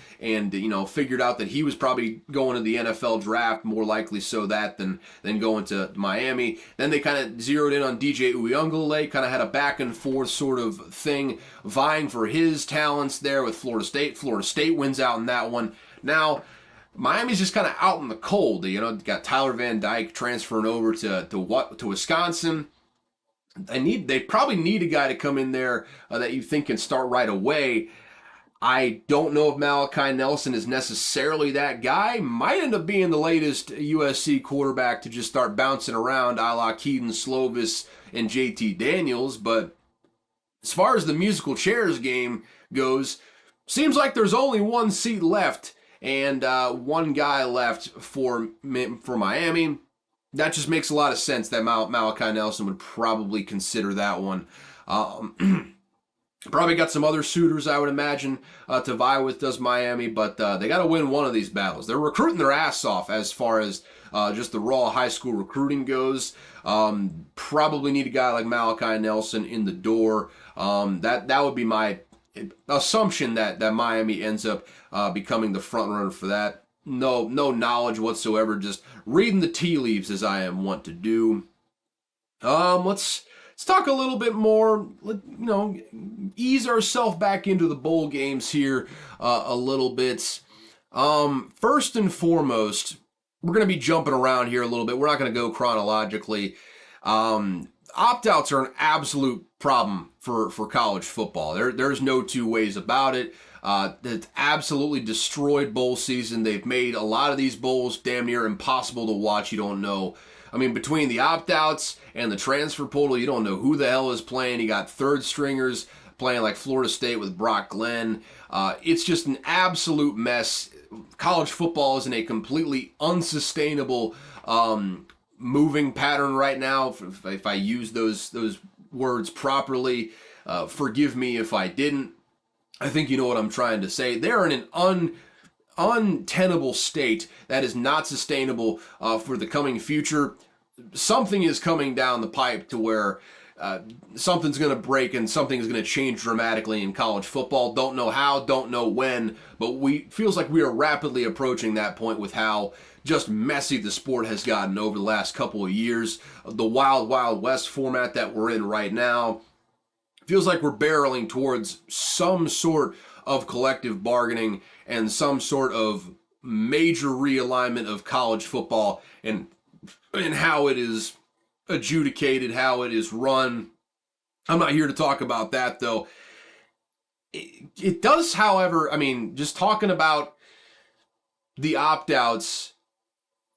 figured out that he was probably going to the NFL draft, more likely so that than going to Miami. Then they kind of zeroed in on DJ Uiagalelei, kind of had a back and forth sort of thing, vying for his talents there with Florida State. Florida State wins out in that one. Now, Miami's just kind of out in the cold. Got Tyler Van Dyke transferring over to Wisconsin. They probably need a guy to come in there that you think can start right away. I don't know if Malachi Nelson is necessarily that guy. Might end up being the latest USC quarterback to just start bouncing around a la Keaton Slovis and JT Daniels. But as far as the musical chairs game goes, seems like there's only one seat left and one guy left for Miami. That just makes a lot of sense that Malachi Nelson would probably consider that one. Probably got some other suitors, I would imagine, to vie with does Miami, but they got to win one of these battles. They're recruiting their ass off as far as just the raw high school recruiting goes. Probably need a guy like Malachi Nelson in the door. That would be my assumption that Miami ends up becoming the front runner for that. No knowledge whatsoever, just reading the tea leaves as I am wont to do. Let's talk a little bit more, ease ourselves back into the bowl games here a little bit. First and foremost, we're going to be jumping around here a little bit. We're not going to go chronologically. Opt-outs are an absolute problem for college football. There's no two ways about it. It's absolutely destroyed bowl season. They've made a lot of these bowls damn near impossible to watch. You don't know. I mean, between the opt-outs and the transfer portal, you don't know who the hell is playing. You got third stringers playing like Florida State with Brock Glenn. It's just an absolute mess. College football is in a completely unsustainable moving pattern right now. If I use those words properly, forgive me if I didn't. I think you know what I'm trying to say. They're in an untenable state that is not sustainable for the coming future. Something is coming down the pipe to where something's going to break and something's going to change dramatically in college football. Don't know how, don't know when, but feels like we are rapidly approaching that point with how just messy the sport has gotten over the last couple of years. The Wild Wild West format that we're in right now feels like we're barreling towards some sort of collective bargaining and some sort of major realignment of college football and how it is adjudicated, how it is run. I'm not here to talk about that, though. It does, however, I mean, just talking about the opt-outs,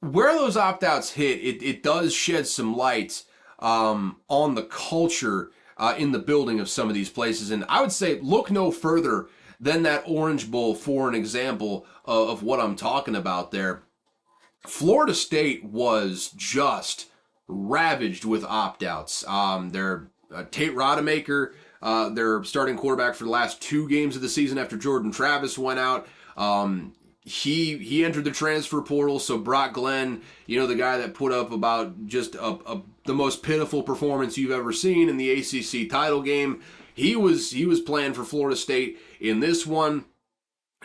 where those opt-outs hit, it does shed some light on the culture in the building of some of these places. And I would say look no further than that Orange Bowl for an example of what I'm talking about there. Florida State was just ravaged with opt-outs. Their Tate Rodemaker, their starting quarterback for the last 2 games of the season after Jordan Travis went out, he entered the transfer portal. So Brock Glenn, the guy that put up about just the most pitiful performance you've ever seen in the ACC title game, he was playing for Florida State in this one.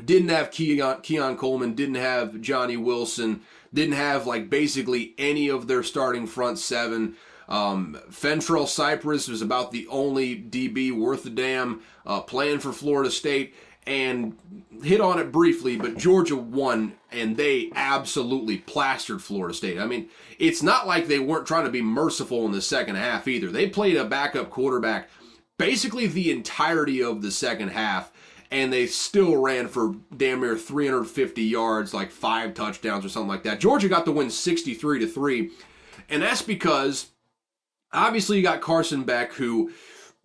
Didn't have Keon Coleman, didn't have Johnny Wilson, didn't have basically any of their starting front 7. Fentrell Cypress was about the only DB worth a damn playing for Florida State, and hit on it briefly, but Georgia won, and they absolutely plastered Florida State. I mean, it's not like they weren't trying to be merciful in the second half either. They played a backup quarterback basically the entirety of the second half, and they still ran for damn near 350 yards, 5 touchdowns or something like that. Georgia got the win 63-3, and that's because obviously you got Carson Beck, who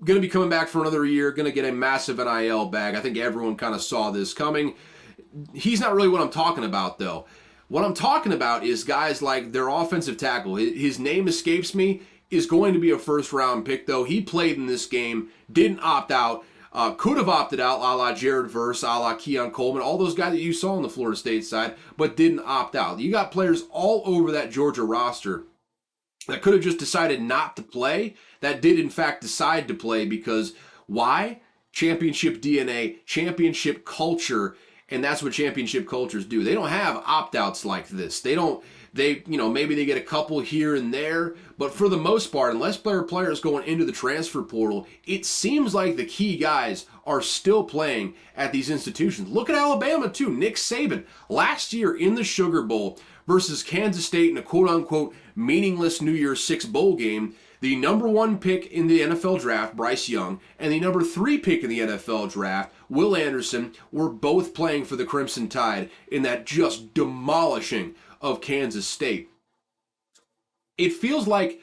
going to be coming back for another year, going to get a massive NIL bag. I think everyone kind of saw this coming. He's not really what I'm talking about, though. What I'm talking about is guys like their offensive tackle. His name escapes me. Is going to be a first-round pick, though. He played in this game, didn't opt out. Could have opted out, a la Jared Verse, a la Keon Coleman, all those guys that you saw on the Florida State side, but didn't opt out. You got players all over that Georgia roster that could have just decided not to play, that did in fact decide to play because why? Championship DNA, championship culture, and that's what championship cultures do. They don't have opt-outs like this. Maybe they get a couple here and there, but for the most part, unless players going into the transfer portal, it seems like the key guys are still playing at these institutions. Look at Alabama too. Nick Saban, last year in the Sugar Bowl versus Kansas State in a quote-unquote meaningless New Year's 6 bowl game, the number 1 pick in the NFL draft, Bryce Young, and the number 3 pick in the NFL draft, Will Anderson, were both playing for the Crimson Tide in that just demolishing of Kansas State. It feels like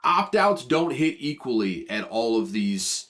opt-outs don't hit equally at all of these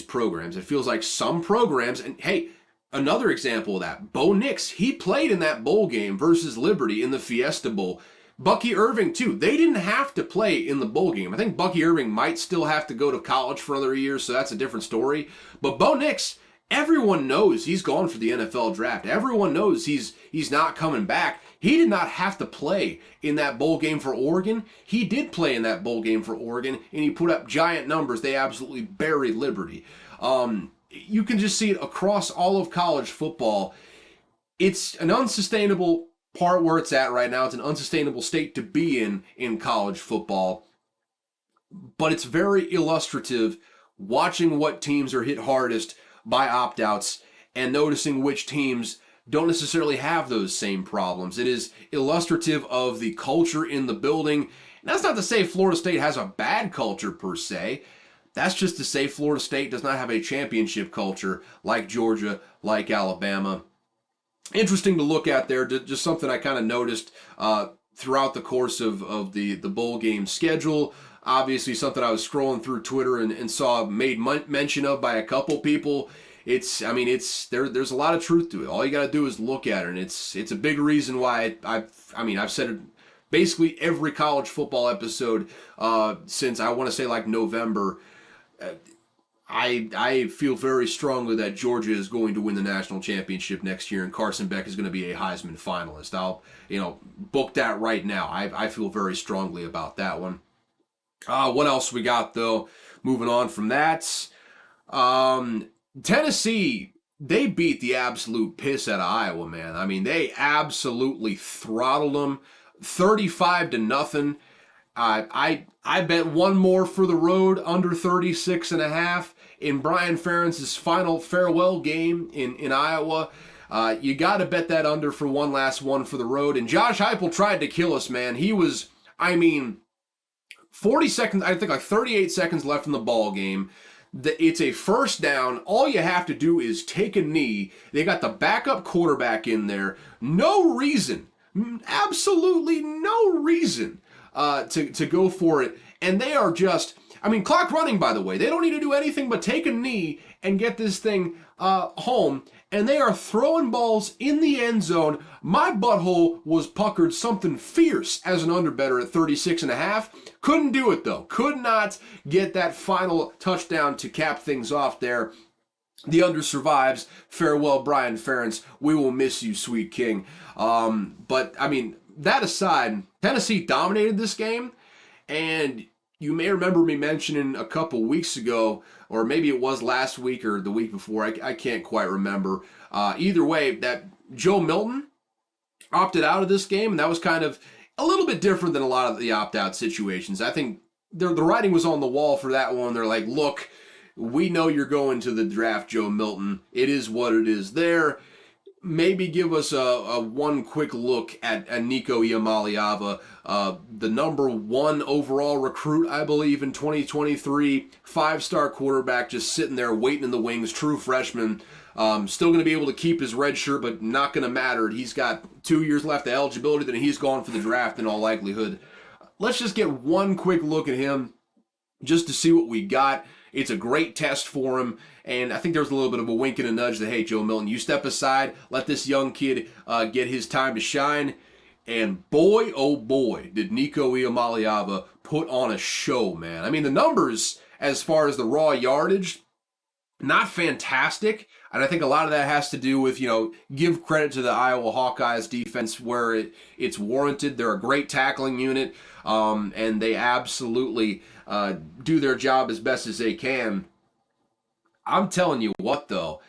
programs. It feels like some programs, and hey, another example of that, Bo Nix, he played in that bowl game versus Liberty in the Fiesta Bowl. Bucky Irving, too. They didn't have to play in the bowl game. I think Bucky Irving might still have to go to college for another year, so that's a different story. But Bo Nix, everyone knows he's gone for the NFL draft. Everyone knows he's not coming back. He did not have to play in that bowl game for Oregon. He did play in that bowl game for Oregon, and he put up giant numbers. They absolutely buried Liberty. You can just see it across all of college football. It's an unsustainable part where it's at right now. It's an unsustainable state to be in college football. But it's very illustrative watching what teams are hit hardest by opt-outs and noticing which teams don't necessarily have those same problems. It is illustrative of the culture in the building. And that's not to say Florida State has a bad culture per se. That's just to say Florida State does not have a championship culture like Georgia, like Alabama. Interesting to look at there, just something I kind of noticed throughout the course of the bowl game schedule. Obviously something I was scrolling through Twitter and saw made mention of by a couple people. There's a lot of truth to it. All you got to do is look at it, and it's a big reason why I've said it basically every college football episode since I want to say like November. I feel very strongly that Georgia is going to win the national championship next year, and Carson Beck is going to be a Heisman finalist. I'll book that right now. I feel very strongly about that one. What else we got though? Moving on from that, Tennessee, they beat the absolute piss out of Iowa, man. I mean, they absolutely throttled them, 35-0. I bet one more for the road, under 36.5 in Brian Ferentz's final farewell game in Iowa. You got to bet that under for one last one for the road. And Josh Heupel tried to kill us, man. He was, 40 seconds, I think like 38 seconds left in the ball game. It's a first down. All you have to do is take a knee. They got the backup quarterback in there. No reason, absolutely no reason to go for it. And they are just, clock running, by the way. They don't need to do anything but take a knee and get this thing home. And they are throwing balls in the end zone. My butthole was puckered something fierce as an underbetter at 36.5. Couldn't do it, though. Could not get that final touchdown to cap things off there. The under survives. Farewell, Brian Ferentz. We will miss you, sweet king. But that aside, Tennessee dominated this game. And you may remember me mentioning a couple weeks ago, or maybe it was last week or the week before, I can't quite remember. Either way, that Joe Milton opted out of this game, and that was kind of a little bit different than a lot of the opt-out situations. I think the writing was on the wall for that one. They're like, look, we know you're going to the draft, Joe Milton. It is what it is there. Maybe give us a one quick look at Nico Iamaleava, the number 1 overall recruit, I believe, in 2023. 5-star quarterback just sitting there waiting in the wings, true freshman. Still going to be able to keep his red shirt, but not going to matter. He's got 2 years left of eligibility, then he's gone for the draft in all likelihood. Let's just get one quick look at him just to see what we got. It's a great test for him, and I think there was a little bit of a wink and a nudge that, hey, Joe Milton, you step aside, let this young kid get his time to shine. And boy, oh boy, did Nico Iamaleava put on a show, man. The numbers, as far as the raw yardage, not fantastic. And I think a lot of that has to do with, give credit to the Iowa Hawkeyes defense where it's warranted. They're a great tackling unit, and they absolutely do their job as best as they can. I'm telling you what, though,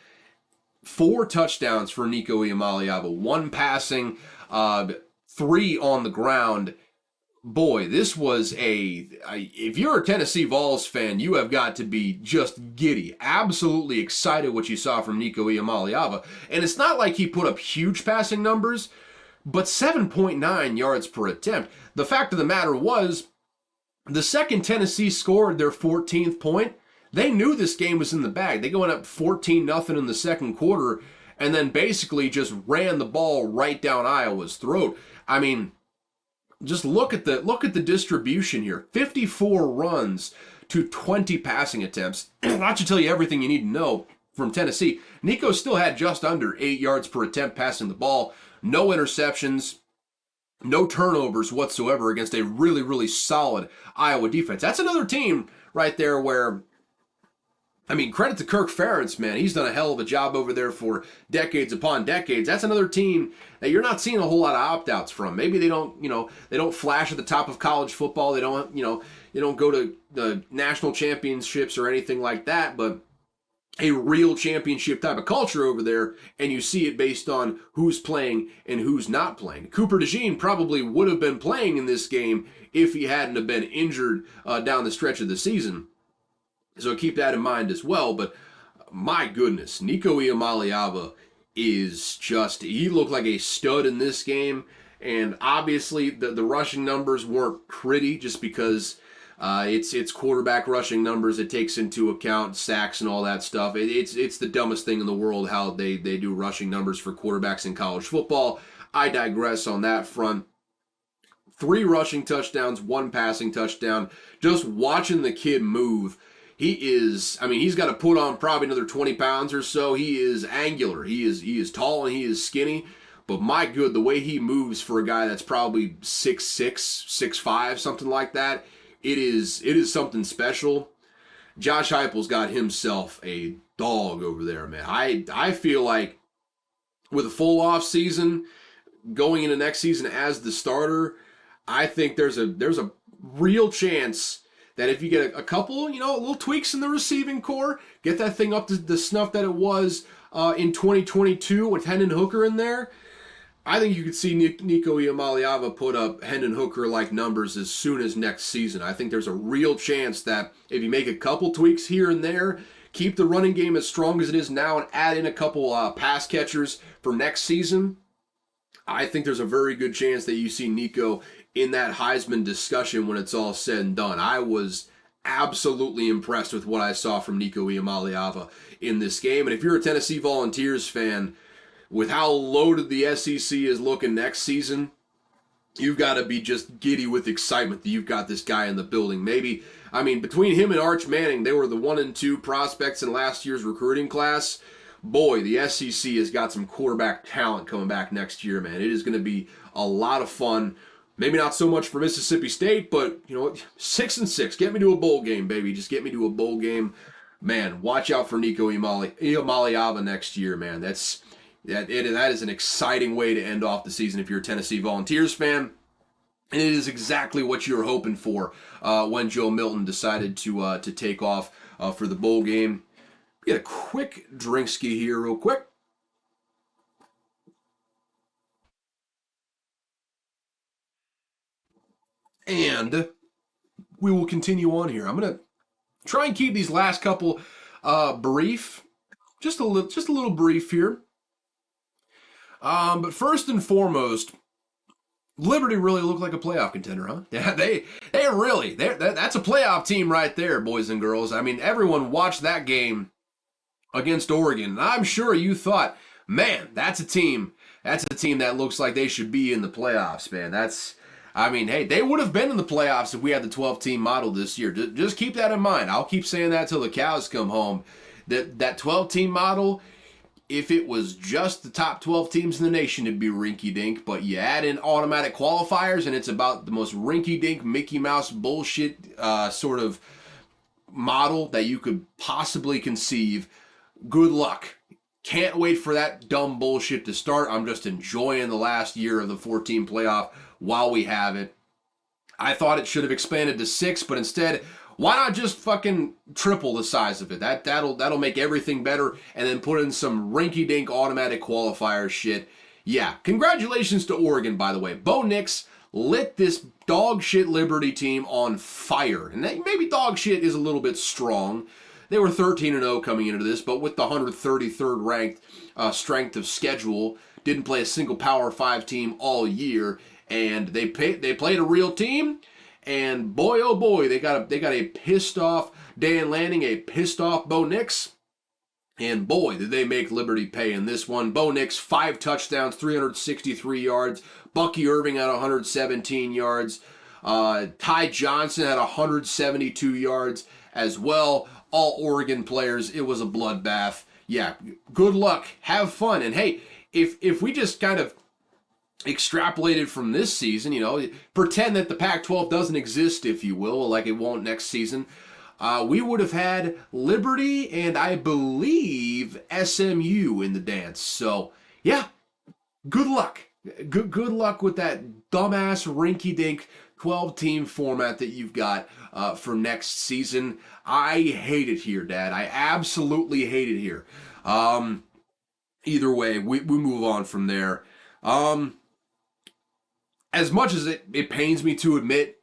4 touchdowns for Nico Iamaleava, 1 passing, 3 on the ground. Boy, this was if you're a Tennessee Vols fan, you have got to be just giddy, absolutely excited what you saw from Nico Iamaleava. And it's not like he put up huge passing numbers, but 7.9 yards per attempt. The fact of the matter was, the second Tennessee scored their 14th point, they knew this game was in the bag. They going up 14-0 in the second quarter, and then basically just ran the ball right down Iowa's throat. Just look at the distribution here. 54 runs to 20 passing attempts. That should tell you everything you need to know from Tennessee. Nico still had just under 8 yards per attempt passing the ball, no interceptions, no turnovers whatsoever against a really, really solid Iowa defense. That's another team right there where, I mean, credit to Kirk Ferentz, man. He's done a hell of a job over there for decades upon decades. That's another team that you're not seeing a whole lot of opt-outs from. Maybe they don't, they don't flash at the top of college football. They don't, they don't go to the national championships or anything like that, but a real championship type of culture over there, and you see it based on who's playing and who's not playing. Cooper DeJean probably would have been playing in this game if he hadn't have been injured down the stretch of the season. So keep that in mind as well. But my goodness, Nico Iamaleava is just, he looked like a stud in this game. And obviously the rushing numbers weren't pretty just because it's quarterback rushing numbers. It takes into account sacks and all that stuff. It's the dumbest thing in the world how they do rushing numbers for quarterbacks in college football. I digress on that front. 3 rushing touchdowns, 1 passing touchdown. Just watching the kid move. He's got to put on probably another 20 pounds or so. He is angular. He is tall and he is skinny. But my good, the way he moves for a guy that's probably 6'6", 6'5", something like that, it is something special. Josh Heupel's got himself a dog over there, man. I feel like with a full off season, going into next season as the starter, I think there's a real chance that if you get a couple, little tweaks in the receiving core, get that thing up to the snuff that it was in 2022 with Hendon Hooker in there, I think you could see Nico Iamaleava put up Hendon Hooker-like numbers as soon as next season. I think there's a real chance that if you make a couple tweaks here and there, keep the running game as strong as it is now, and add in a couple pass catchers for next season, I think there's a very good chance that you see Nico in that Heisman discussion when it's all said and done. I was absolutely impressed with what I saw from Nico Iamaleava in this game. And if you're a Tennessee Volunteers fan, with how loaded the SEC is looking next season, you've got to be just giddy with excitement that you've got this guy in the building. Between him and Arch Manning, they were the 1 and 2 prospects in last year's recruiting class. Boy, the SEC has got some quarterback talent coming back next year, man. It is going to be a lot of fun. Maybe not so much for Mississippi State, but 6-6. Get me to a bowl game, baby. Just get me to a bowl game. Man, watch out for Nico Iamaleava next year, man. That is an exciting way to end off the season if you're a Tennessee Volunteers fan. And it is exactly what you were hoping for when Joe Milton decided to take off for the bowl game. Get a quick drinkski here real quick. And we will continue on here. I'm going to try and keep these last couple brief. Just a little brief here. But first and foremost, Liberty really looked like a playoff contender, huh? Yeah, that's a playoff team right there, boys and girls. I mean, everyone watched that game against Oregon, and I'm sure you thought, man, that's a team that looks like they should be in the playoffs, man. Hey, they would have been in the playoffs if we had the 12-team model this year. Just keep that in mind. I'll keep saying that till the cows come home. That 12-team model, if it was just the top 12 teams in the nation, it'd be rinky-dink. But you add in automatic qualifiers, and it's about the most rinky-dink, Mickey Mouse bullshit sort of model that you could possibly conceive. Good luck. Can't wait for that dumb bullshit to start. I'm just enjoying the last year of the 14 playoff while we have it. I thought it should have expanded to 6, but instead, why not just fucking triple the size of it? That'll make everything better, and then put in some rinky-dink automatic qualifier shit. Yeah, congratulations to Oregon, by the way. Bo Nix lit this dog shit Liberty team on fire. And maybe dog shit is a little bit strong. They were 13-0 coming into this, but with the 133rd ranked strength of schedule, didn't play a single Power 5 team all year, and they played a real team, and boy oh boy, they got a pissed off Dan Lanning, a pissed off Bo Nix, and boy did they make Liberty pay in this one. Bo Nix 5 touchdowns, 363 yards. Bucky Irving had 117 yards. Ty Johnson had 172 yards as well. All Oregon players. It was a bloodbath. yeah, good luck. Have fun. And hey, if we just kind of extrapolated from this season, pretend that the Pac-12 doesn't exist, if you will, like it won't next season. We would have had Liberty and I believe SMU in the dance. So yeah, good luck. Good luck with that dumbass rinky-dink 12-team format that you've got for next season. I hate it here, Dad. I absolutely hate it here. Either way, we move on from there. As much as it pains me to admit,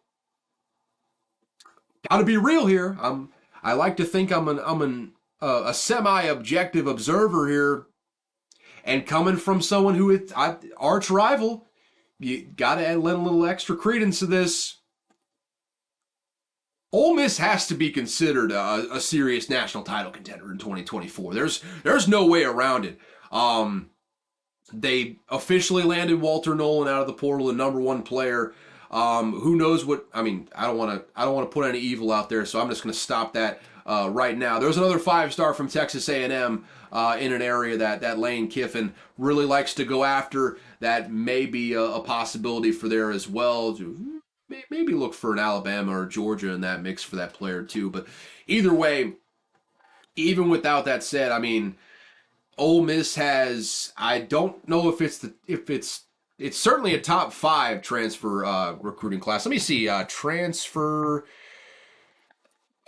gotta be real here. I like to think a semi-objective observer here, and coming from someone who is arch rival, you gotta lend a little extra credence to this. Ole Miss has to be considered a serious national title contender in 2024. There's no way around it. They officially landed Walter Nolan out of the portal, the number one player. Who knows what? I mean, I don't want to put any evil out there, so I'm just going to stop that right now. There's another 5-star from Texas A&M in an area that Lane Kiffin really likes to go after. That may be a possibility for there as well. Maybe look for an Alabama or Georgia in that mix for that player too. But either way, even without that said, I mean, Ole Miss has, I don't know if it's certainly a top 5 transfer recruiting class. Let me see, transfer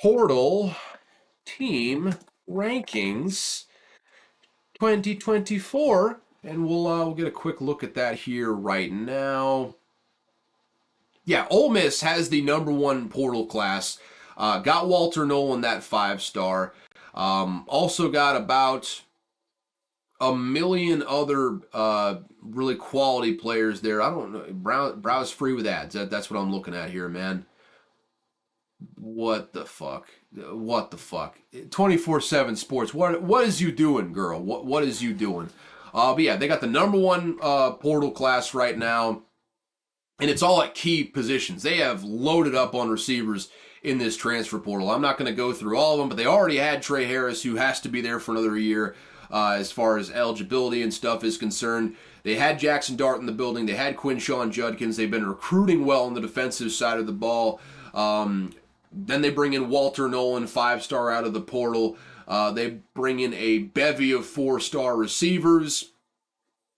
portal team rankings 2024, and we'll get a quick look at that here right now. Yeah, Ole Miss has the number 1 portal class. Got Walter Nolan, that 5-star. Also got about a million other really quality players there. I don't know. Browse free with ads. That's what I'm looking at here, man. What the fuck? What the fuck? 24/7 Sports. What is you doing, girl? What is you doing? But yeah, they got the number 1 portal class right now, and it's all at key positions. They have loaded up on receivers in this transfer portal. I'm not going to go through all of them, but they already had Trey Harris, who has to be there for another year. As far as eligibility and stuff is concerned. They had Jackson Dart in the building. They had Quinshawn Judkins. They've been recruiting well on the defensive side of the ball. Then they bring in Walter Nolan, 5-star out of the portal. They bring in a bevy of 4-star receivers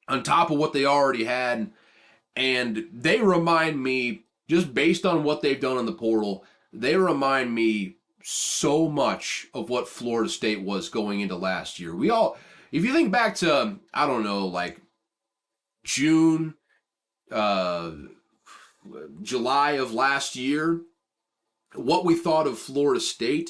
on top of what they already had. And they remind me, just based on what they've done in the portal, they remind me so much of what Florida State was going into last year. If you think back to, I don't know, like June, July of last year, what we thought of Florida State,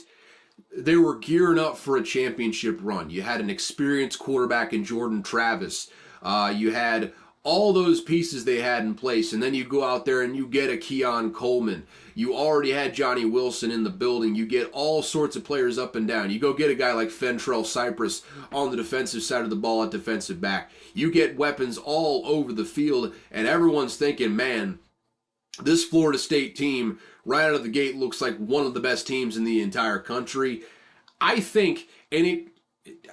they were gearing up for a championship run. You had an experienced quarterback in Jordan Travis. You had all those pieces they had in place, and then you go out there and you get a Keon Coleman. You already had Johnny Wilson in the building. You get all sorts of players up and down. You go get a guy like Fentrell Cypress on the defensive side of the ball at defensive back. You get weapons all over the field, and everyone's thinking, man, this Florida State team right out of the gate looks like one of the best teams in the entire country. I think,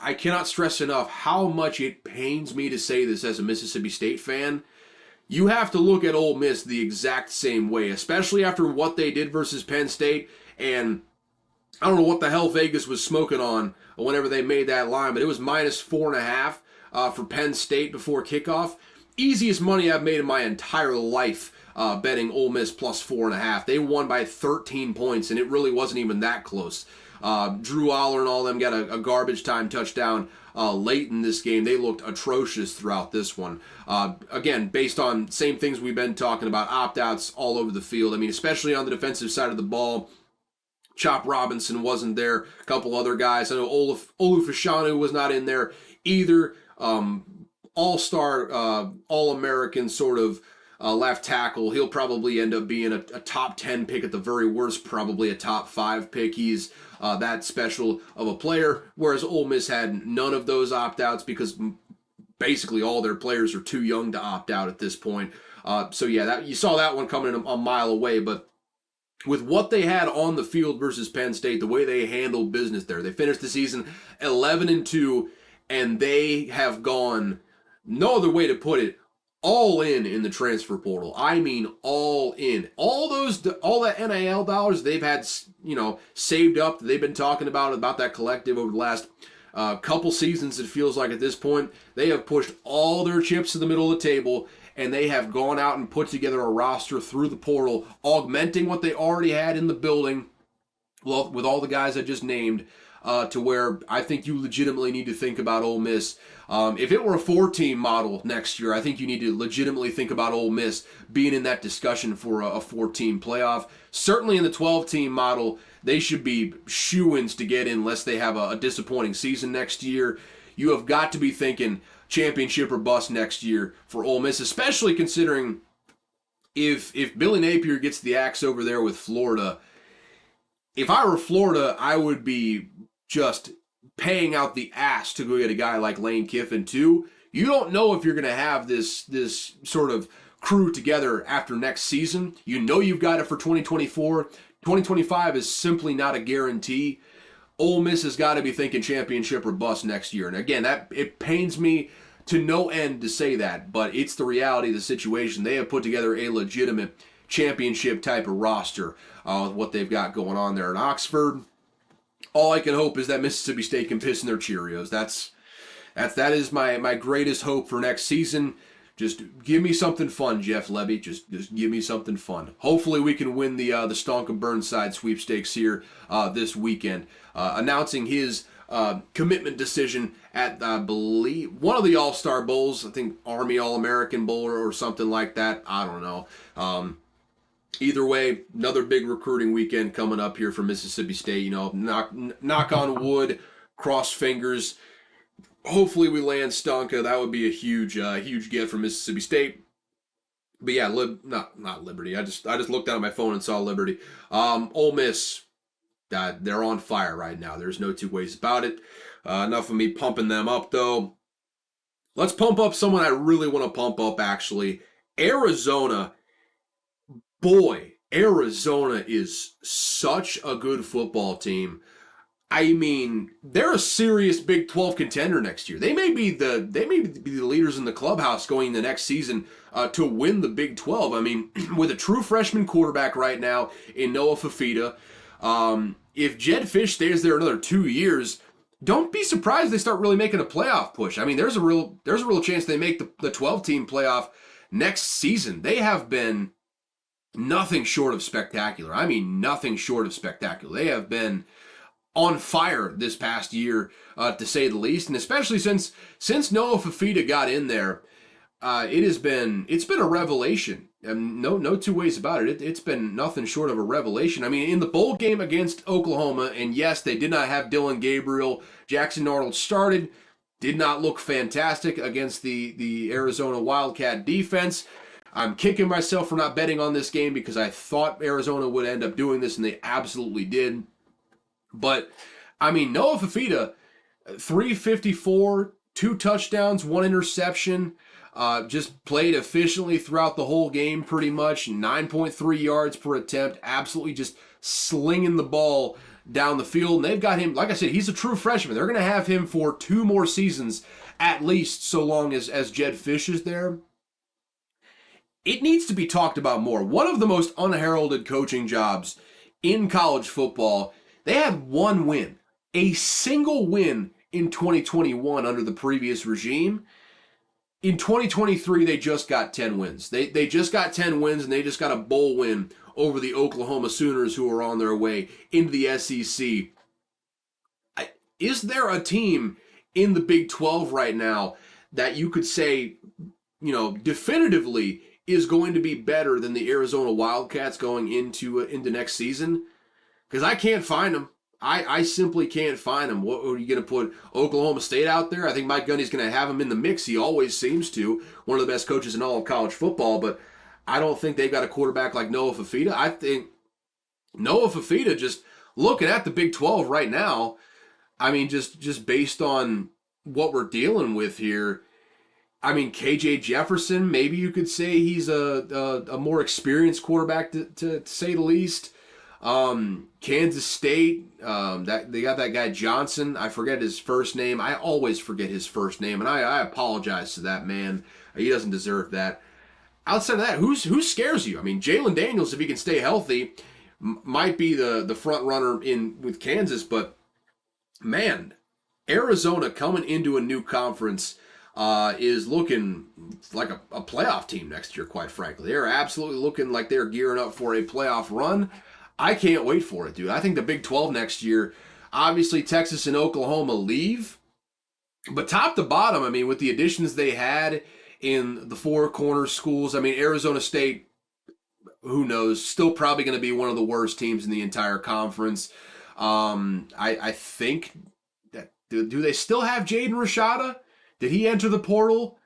I cannot stress enough how much it pains me to say this as a Mississippi State fan. You have to look at Ole Miss the exact same way, especially after what they did versus Penn State. And I don't know what the hell Vegas was smoking on whenever they made that line, but it was minus 4.5 for Penn State before kickoff. Easiest money I've made in my entire life betting Ole Miss plus 4.5. They won by 13 points, and it really wasn't even that close. Drew Aller and all them got a garbage time touchdown late in this game. They looked atrocious throughout this one. Again, based on same things we've been talking about, opt-outs all over the field. I mean, especially on the defensive side of the ball. Chop Robinson wasn't there. A couple other guys. I know Olu Fashanu was not in there either. All-star, all-American sort of left tackle. He'll probably end up being a top 10 pick at the very worst, probably a top 5 pick. He's that special of a player, whereas Ole Miss had none of those opt-outs because basically all their players are too young to opt out at this point. So yeah, you saw that one coming a mile away, but with what they had on the field versus Penn State, the way they handled business there, they finished the season 11-2, and they have gone, no other way to put it, all in the transfer portal. I mean, all in. All that NIL dollars they've had, saved up. They've been talking about that collective over the last couple seasons. It feels like at this point they have pushed all their chips to the middle of the table, and they have gone out and put together a roster through the portal, augmenting what they already had in the building. Well, with all the guys I just named, to where I think you legitimately need to think about Ole Miss. If it were a 4-team model next year, I think you need to legitimately think about Ole Miss being in that discussion for a 4-team playoff. Certainly in the 12-team model, they should be shoo-ins to get in unless they have a disappointing season next year. You have got to be thinking championship or bust next year for Ole Miss, especially considering if Billy Napier gets the axe over there with Florida. If I were Florida, I would be just paying out the ass to go get a guy like Lane Kiffin too. You don't know if you're going to have this sort of crew together after next season. You know you've got it for 2024. 2025 is simply not a guarantee. Ole Miss has got to be thinking championship or bust next year. And again, it pains me to no end to say that, but it's the reality of the situation. They have put together a legitimate championship type of roster with what they've got going on there in Oxford. All I can hope is that Mississippi State can piss in their Cheerios. That is my greatest hope for next season. Just give me something fun, Jeff Levy. Just give me something fun. Hopefully we can win the Stonka Burnside sweepstakes here this weekend. Announcing his commitment decision at, I believe, one of the All-Star Bowls. I think Army All-American Bowl or something like that. I don't know. Either way, another big recruiting weekend coming up here for Mississippi State. Knock on wood, cross fingers. Hopefully we land Stonka. That would be a huge get for Mississippi State. But yeah, not Liberty. I just looked down at my phone and saw Liberty. Ole Miss, they're on fire right now. There's no two ways about it. Enough of me pumping them up, though. Let's pump up someone I really want to pump up, actually. Arizona. Boy, Arizona is such a good football team. I mean, they're a serious Big 12 contender next year. They may be the leaders in the clubhouse going the next season to win the Big 12. I mean, with a true freshman quarterback right now in Noah Fafita, if Jed Fish stays there another 2 years, don't be surprised they start really making a playoff push. I mean, there's a real chance they make the 12-team playoff next season. They have been nothing short of spectacular. I mean, nothing short of spectacular. They have been on fire this past year, to say the least, and especially since Noah Fafita got in there, it's been a revelation. And no two ways about it. It's been nothing short of a revelation. I mean, in the bowl game against Oklahoma, and yes, they did not have Dylan Gabriel. Jackson Arnold started, did not look fantastic against the Arizona Wildcat defense. I'm kicking myself for not betting on this game because I thought Arizona would end up doing this, and they absolutely did. But, I mean, Noah Fafita, 354, 2 touchdowns, 1 interception, just played efficiently throughout the whole game pretty much, 9.3 yards per attempt, absolutely just slinging the ball down the field. And they've got him, like I said, he's a true freshman. They're going to have him for 2 more seasons at least, so long as Jed Fish is there. It needs to be talked about more. One of the most unheralded coaching jobs in college football. They had 1 win, a single win in 2021 under the previous regime. In 2023, they just got 10 wins. They just got 10 wins, and they just got a bowl win over the Oklahoma Sooners, who are on their way into the SEC. Is there a team in the Big 12 right now that you could say, definitively is going to be better than the Arizona Wildcats going into next season? Because I can't find them. I simply can't find them. What are you going to put Oklahoma State out there? I think Mike Gundy's going to have them in the mix. He always seems to. One of the best coaches in all of college football. But I don't think they've got a quarterback like Noah Fafita. I think Noah Fafita, just looking at the Big 12 right now, I mean, just based on what we're dealing with here, I mean, KJ Jefferson, maybe you could say he's a more experienced quarterback to say the least. Kansas State, that they got that guy Johnson. I forget his first name. I always forget his first name, and I apologize to that man. He doesn't deserve that. Outside of that, who scares you? I mean, Jalen Daniels, if he can stay healthy, might be the front runner in with Kansas, but man, Arizona coming into a new conference is looking like a playoff team next year, quite frankly. They're absolutely looking like they're gearing up for a playoff run. I can't wait for it, dude. I think the Big 12 next year, obviously Texas and Oklahoma leave, but top to bottom, I mean, with the additions they had in the four corner schools, I mean, Arizona State, who knows, still probably going to be one of the worst teams in the entire conference. I think that do they still have Jaden Rashada? Did he enter the portal?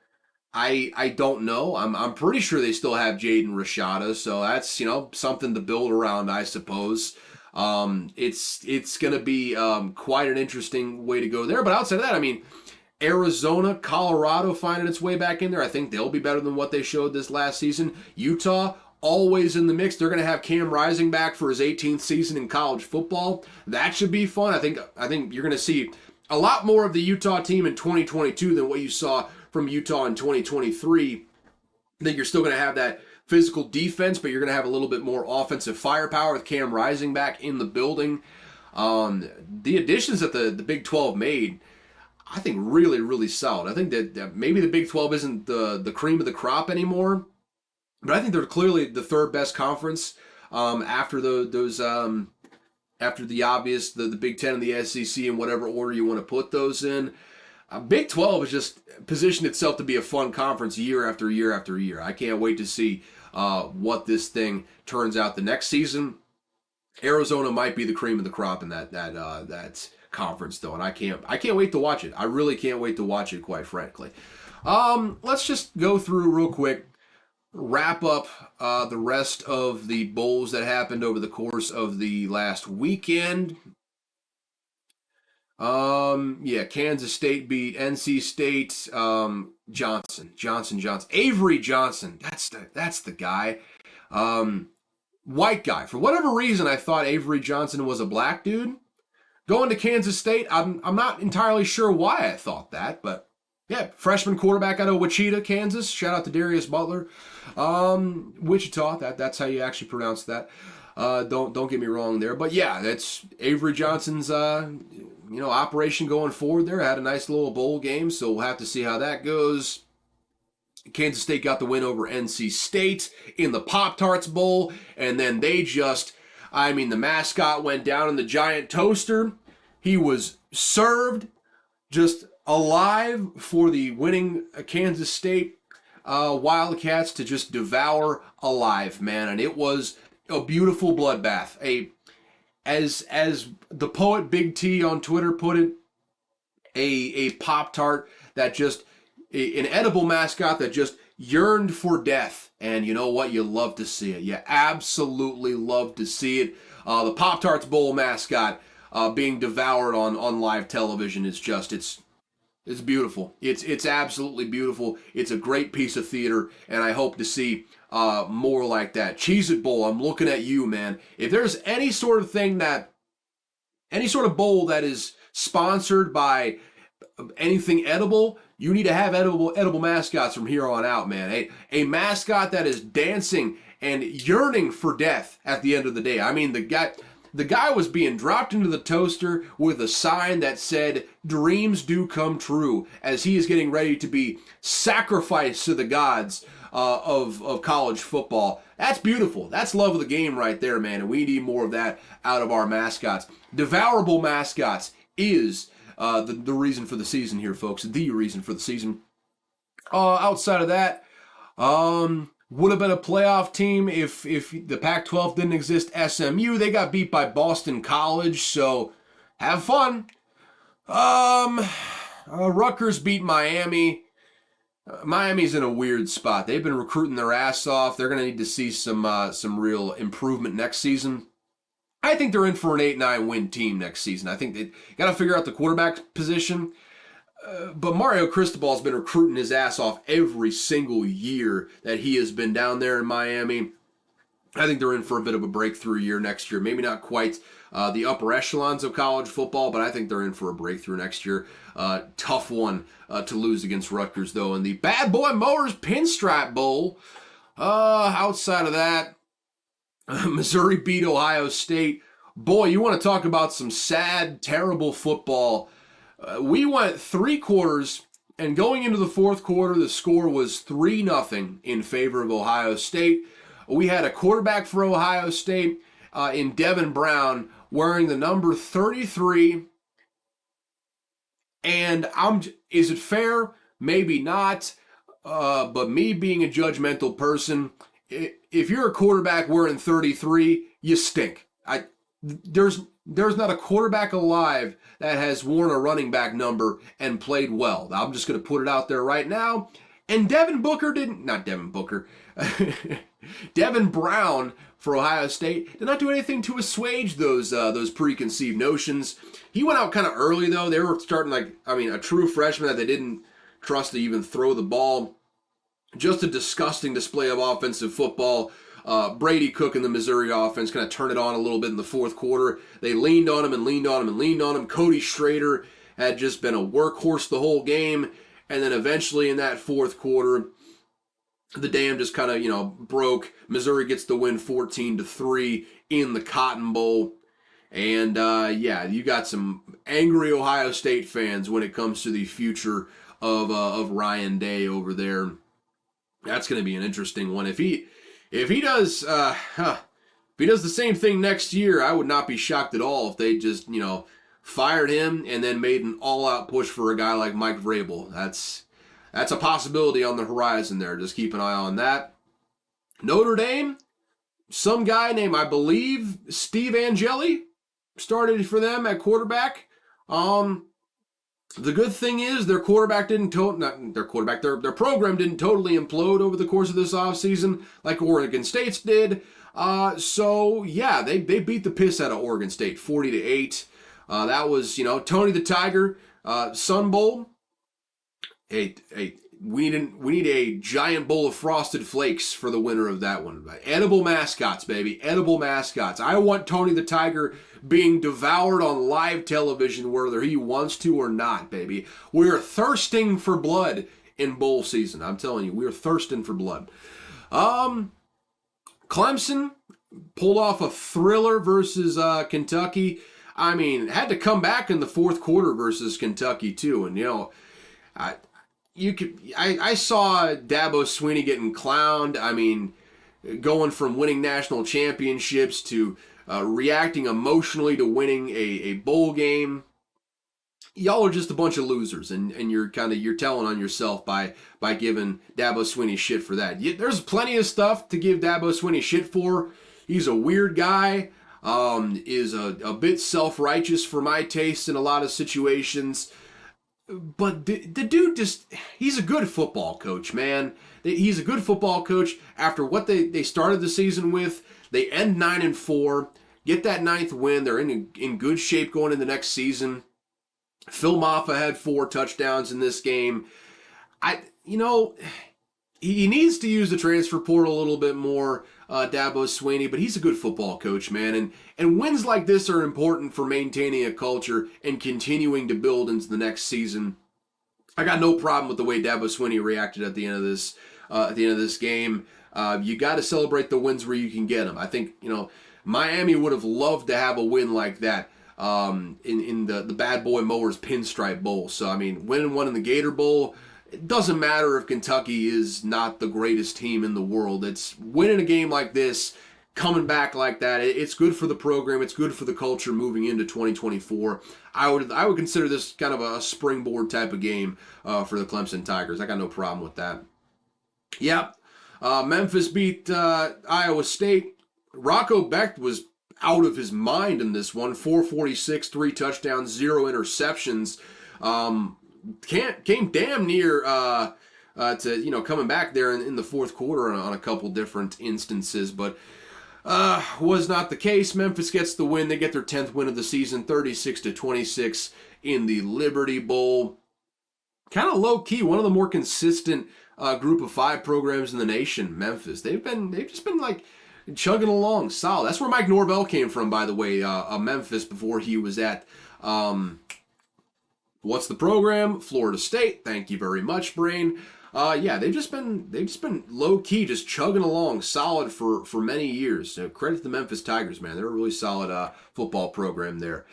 I don't know. I'm pretty sure they still have Jaden Rashada, so that's something to build around, I suppose. It's gonna be quite an interesting way to go there. But outside of that, I mean, Arizona, Colorado finding its way back in there. I think they'll be better than what they showed this last season. Utah, always in the mix. They're going to have Cam Rising back for his 18th season in college football. That should be fun. I think you're going to see a lot more of the Utah team in 2022 than what you saw from Utah in 2023. I think you're still going to have that physical defense, but you're going to have a little bit more offensive firepower with Cam Rising back in the building. The additions that the Big 12 made, I think really, really solid. I think that maybe the Big 12 isn't the cream of the crop anymore, but I think they're clearly the third best conference after after the obvious, the Big 10 and the SEC in whatever order you want to put those in. Big 12 has just positioned itself to be a fun conference year after year after year. I can't wait to see what this thing turns out the next season. Arizona might be the cream of the crop in that conference, though, and I can't wait to watch it. I really can't wait to watch it, quite frankly. Let's just go through real quick, wrap up the rest of the bowls that happened over the course of the last weekend. Yeah, Kansas State beat NC State. Johnson. Avery Johnson. That's the guy. White guy. For whatever reason, I thought Avery Johnson was a black dude. Going to Kansas State, I'm not entirely sure why I thought that, but yeah, freshman quarterback out of Wichita, Kansas. Shout out to Darius Butler. Wichita, that's how you actually pronounce that. Don't get me wrong there, but yeah, that's Avery Johnson's operation going forward there. Had a nice little bowl game, so we'll have to see how that goes. Kansas State got the win over NC State in the Pop-Tarts Bowl, and then the mascot went down in the giant toaster. He was served just alive for the winning Kansas State Wildcats to just devour alive, man. And it was a beautiful bloodbath. As the poet Big T on Twitter put it, a Pop-Tart that just, an edible mascot that just yearned for death. And you know what? You love to see it. You absolutely love to see it. The Pop-Tarts Bowl mascot being devoured on live television is just, it's beautiful. It's absolutely beautiful. It's a great piece of theater, and I hope to see more like that. Cheez-It Bowl, I'm looking at you, man. If there's any sort of bowl that is sponsored by anything edible, you need to have edible mascots from here on out, man. A mascot that is dancing and yearning for death at the end of the day. I mean, the guy was being dropped into the toaster with a sign that said, "Dreams do come true," as he is getting ready to be sacrificed to the gods of college football. That's beautiful. That's love of the game right there, man, and we need more of that out of our mascots. Devourable mascots is the reason for the season here, folks. The reason for the season. Outside of that, would have been a playoff team if the Pac-12 didn't exist. SMU, they got beat by Boston College, so have fun. Rutgers beat Miami. Miami's in a weird spot. They've been recruiting their ass off. They're going to need to see some real improvement next season. I think they're in for an 8-9 win team next season. I think they got to figure out the quarterback position. But Mario Cristobal's been recruiting his ass off every single year that he has been down there in Miami. I think they're in for a bit of a breakthrough year next year. Maybe not quite the upper echelons of college football, but I think they're in for a breakthrough next year. Tough one to lose against Rutgers, though, in the Bad Boy Mowers Pinstripe Bowl. Outside of that, Missouri beat Ohio State. Boy, you want to talk about some sad, terrible football. We went 3 quarters, and going into the fourth quarter, the score was 3-0 in favor of Ohio State. We had a quarterback for Ohio State in Devin Brown wearing the number 33. And is it fair? Maybe not. But me being a judgmental person, if you're a quarterback wearing 33, you stink. There's not a quarterback alive that has worn a running back number and played well. I'm just going to put it out there right now. And Devin Brown for Ohio State did not do anything to assuage those preconceived notions. He went out kind of early, though. They were starting a true freshman that they didn't trust to even throw the ball. Just a disgusting display of offensive football. Brady Cook and the Missouri offense kind of turned it on a little bit in the fourth quarter. They leaned on him and leaned on him and leaned on him. Cody Schrader had just been a workhorse the whole game. And then eventually in that fourth quarter, the dam just kind of, broke. Missouri gets the win 14-3 in the Cotton Bowl. And, you got some angry Ohio State fans when it comes to the future of Ryan Day over there. That's going to be an interesting one. If he does the same thing next year, I would not be shocked at all if they just, fired him and then made an all-out push for a guy like Mike Vrabel. That's a possibility on the horizon there. Just keep an eye on that. Notre Dame, some guy named, I believe, Steve Angeli started for them at quarterback. The good thing is their program didn't totally implode over the course of this offseason like Oregon State's did. They beat the piss out of Oregon State 40-8. That was, Tony the Tiger, Sun Bowl. Hey, we need a giant bowl of Frosted Flakes for the winner of that one. Edible mascots, baby. Edible mascots. I want Tony the Tiger being devoured on live television whether he wants to or not, baby. We're thirsting for blood in bowl season. I'm telling you, we're thirsting for blood. Clemson pulled off a thriller versus Kentucky. I mean, had to come back in the fourth quarter versus Kentucky too. And I saw Dabo Swinney getting clowned. I mean, going from winning national championships to reacting emotionally to winning a bowl game. Y'all are just a bunch of losers, and you're telling on yourself by giving Dabo Swinney shit for that. There's plenty of stuff to give Dabo Swinney shit for. He's a weird guy. Is a bit self-righteous for my taste in a lot of situations. But the dude he's a good football coach, man. He's a good football coach. After what they started the season with, they end 9-4, get that 9th win. They're in good shape going into next season. Phil Maffa had 4 touchdowns in this game. He needs to use the transfer portal a little bit more, Dabo Swinney, but he's a good football coach, man. And wins like this are important for maintaining a culture and continuing to build into the next season. I got no problem with the way Dabo Swinney reacted at the end of this game. You got to celebrate the wins where you can get them. I think Miami would have loved to have a win like that in the Bad Boy Mowers Pinstripe Bowl. So I mean, winning one in the Gator Bowl. It doesn't matter if Kentucky is not the greatest team in the world. It's winning a game like this, coming back like that. It's good for the program. It's good for the culture moving into 2024. I would consider this kind of a springboard type of game for the Clemson Tigers. I got no problem with that. Yep. Memphis beat Iowa State. Rocco Becht was out of his mind in this one. 446, 3 touchdowns, 0 interceptions. Came damn near to coming back there in the fourth quarter on a couple different instances, but was not the case. Memphis gets the win. They get their 10th win of the season, 36-26 in the Liberty Bowl. Kind of low key, one of the more consistent group of 5 programs in the nation. Memphis. They've just been like chugging along, solid. That's where Mike Norvell came from, by the way, Memphis before he was at, what's the program? Florida State. Thank you very much, Brain. Yeah, they've just been low key, just chugging along, solid for many years. Credit to the Memphis Tigers, man. They're a really solid football program there.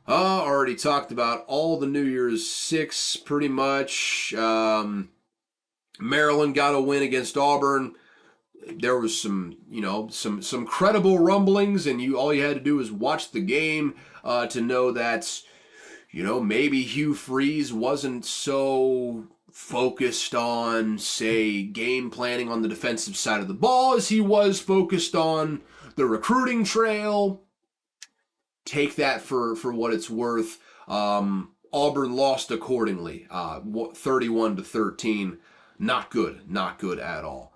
Already talked about all the New Year's Six pretty much. Maryland got a win against Auburn. There was some credible rumblings, and all you had to do was watch the game to know that maybe Hugh Freeze wasn't so focused on, say, game planning on the defensive side of the ball as he was focused on the recruiting trail. Take that for what it's worth. Auburn lost accordingly, 31-13. Not good at all.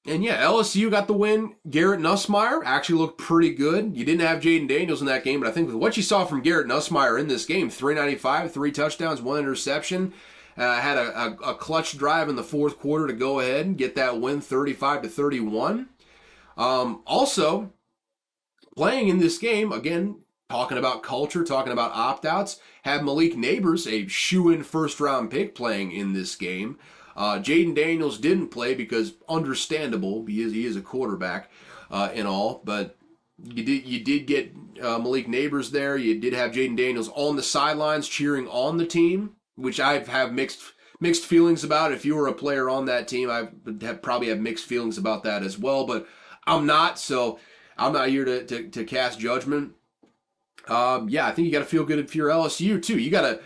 And yeah, LSU got the win. Garrett Nussmeier actually looked pretty good. You didn't have Jaden Daniels in that game, but I think with what you saw from Garrett Nussmeier in this game, 395, 3 touchdowns, 1 interception, had a clutch drive in the fourth quarter to go ahead and get that win, 35-31. Also, playing in this game, again, talking about culture, talking about opt-outs, had Malik Neighbors, a shoo-in first-round pick, playing in this game. Jaden Daniels didn't play understandable, he is a quarterback and all, but you did get Malik Neighbors there. You did have Jaden Daniels on the sidelines cheering on the team, which I have mixed feelings about. If you were a player on that team, I would probably have mixed feelings about that as well, but I'm not, so I'm not here to cast judgment. Yeah, I think you got to feel good if you're LSU too. You got to,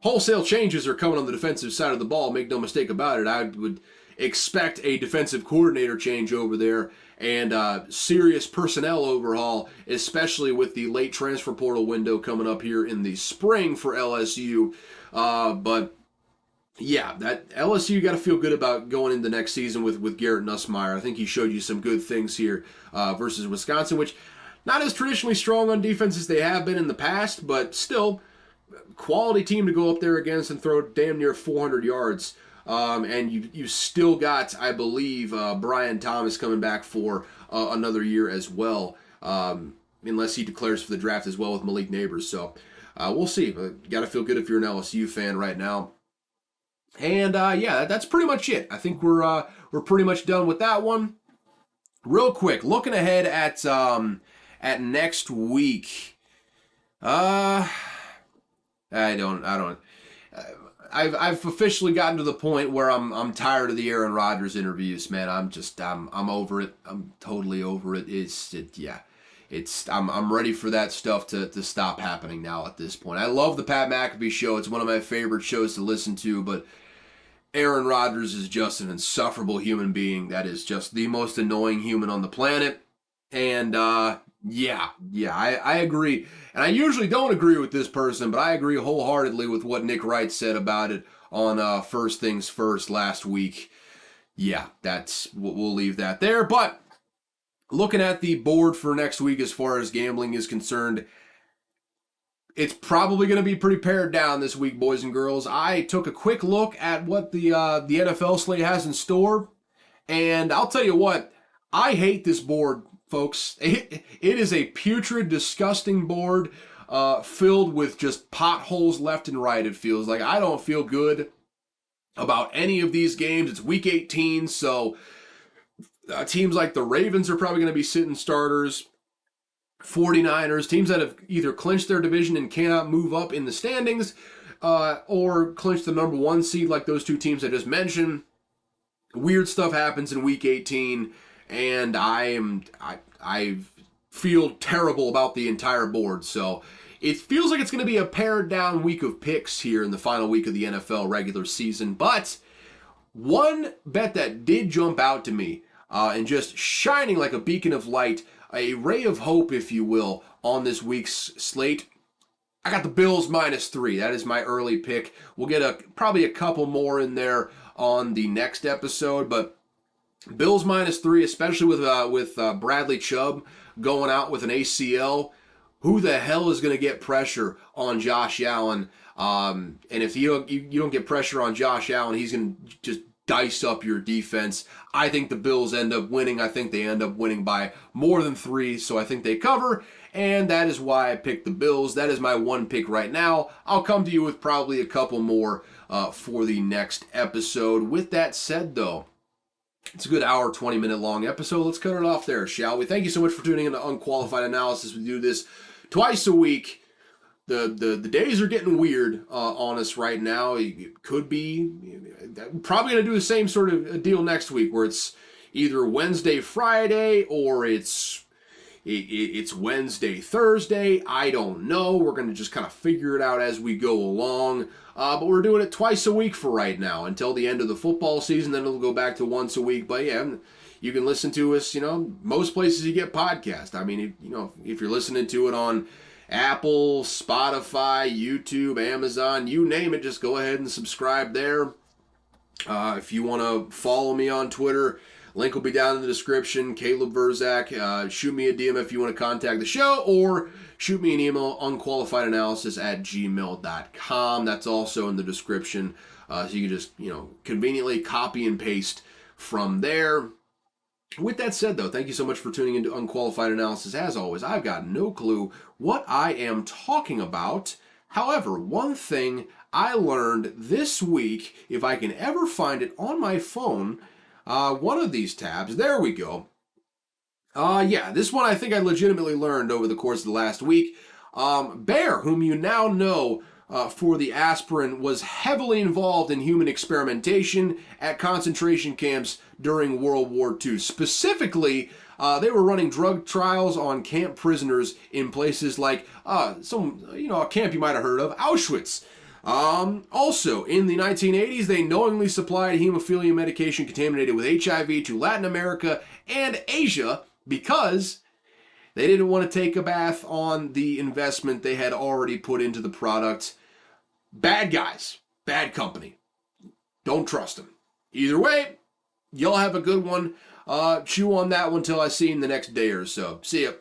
wholesale changes are coming on the defensive side of the ball. Make no mistake about it. I would expect a defensive coordinator change over there and serious personnel overhaul, especially with the late transfer portal window coming up here in the spring for LSU. But yeah, that LSU got to feel good about going into next season with Garrett Nussmeier. I think he showed you some good things here versus Wisconsin, which not as traditionally strong on defense as they have been in the past, but still quality team to go up there against and throw damn near 400 yards. And you still got, I believe, Brian Thomas coming back for another year as well, unless he declares for the draft as well with Malik Neighbors. So we'll see. Got to feel good if you're an LSU fan right now. And yeah, that's pretty much it. I think we're pretty much done with that one. Real quick, looking ahead at next week. I've officially gotten to the point where I'm tired of the Aaron Rodgers interviews, man. I'm over it. I'm totally over it. I'm ready for that stuff to stop happening now at this point. I love the Pat McAfee show. It's one of my favorite shows to listen to, but Aaron Rodgers is just an insufferable human being. That is just the most annoying human on the planet. And yeah, I agree. And I usually don't agree with this person, but I agree wholeheartedly with what Nick Wright said about it on First Things First last week. Yeah, we'll leave that there. But looking at the board for next week as far as gambling is concerned, it's probably going to be pretty pared down this week, boys and girls. I took a quick look at what the NFL slate has in store, and I'll tell you what, I hate this board, folks. It is a putrid, disgusting board filled with just potholes left and right, it feels like. I don't feel good about any of these games. It's Week 18, so teams like the Ravens are probably going to be sitting starters. 49ers, teams that have either clinched their division and cannot move up in the standings, or clinched the number 1 seed like those two teams I just mentioned. Weird stuff happens in Week 18, and I feel terrible about the entire board. So it feels like it's going to be a pared down week of picks here in the final week of the NFL regular season. But one bet that did jump out to me and just shining like a beacon of light, a ray of hope, if you will, on this week's slate. I got the Bills -3. That is my early pick. We'll get probably a couple more in there on the next episode, but Bills -3, especially with Bradley Chubb going out with an ACL. Who the hell is going to get pressure on Josh Allen? And if you don't get pressure on Josh Allen, he's going to just dice up your defense. I think the Bills end up winning. I think they end up winning by more than 3, so I think they cover, and that is why I picked the Bills. That is my one pick right now. I'll come to you with probably a couple more for the next episode. With that said, though, it's a good hour, 20-minute long episode. Let's cut it off there, shall we? Thank you so much for tuning in to Unqualified Analysis. We do this twice a week. The days are getting weird on us right now. It could be probably going to do the same sort of deal next week, where it's either Wednesday, Friday, or it's Wednesday, Thursday. I don't know. We're going to just kind of figure it out as we go along. But we're doing it twice a week for right now until the end of the football season. Then it'll go back to once a week. But yeah, you can listen to us, most places you get podcasts. I mean, if you're listening to it on Apple, Spotify, YouTube, Amazon, you name it, just go ahead and subscribe there. If you want to follow me on Twitter, link will be down in the description. Caleb Verzak. Shoot me a DM if you want to contact the show, or shoot me an email, unqualifiedanalysis@gmail.com. That's also in the description. So you can just, conveniently copy and paste from there. With that said, though, thank you so much for tuning into Unqualified Analysis. As always, I've got no clue what I am talking about. However, one thing I learned this week, if I can ever find it on my phone, one of these tabs, there we go. This one I think I legitimately learned over the course of the last week. Bear, whom you now know for the aspirin, was heavily involved in human experimentation at concentration camps during World War II. Specifically, they were running drug trials on camp prisoners in places like a camp you might have heard of, Auschwitz. Also, in the 1980s, they knowingly supplied hemophilia medication contaminated with HIV to Latin America and Asia because they didn't want to take a bath on the investment they had already put into the product. Bad guys. Bad company. Don't trust them. Either way, y'all have a good one. Chew on that one till I see you in the next day or so. See ya.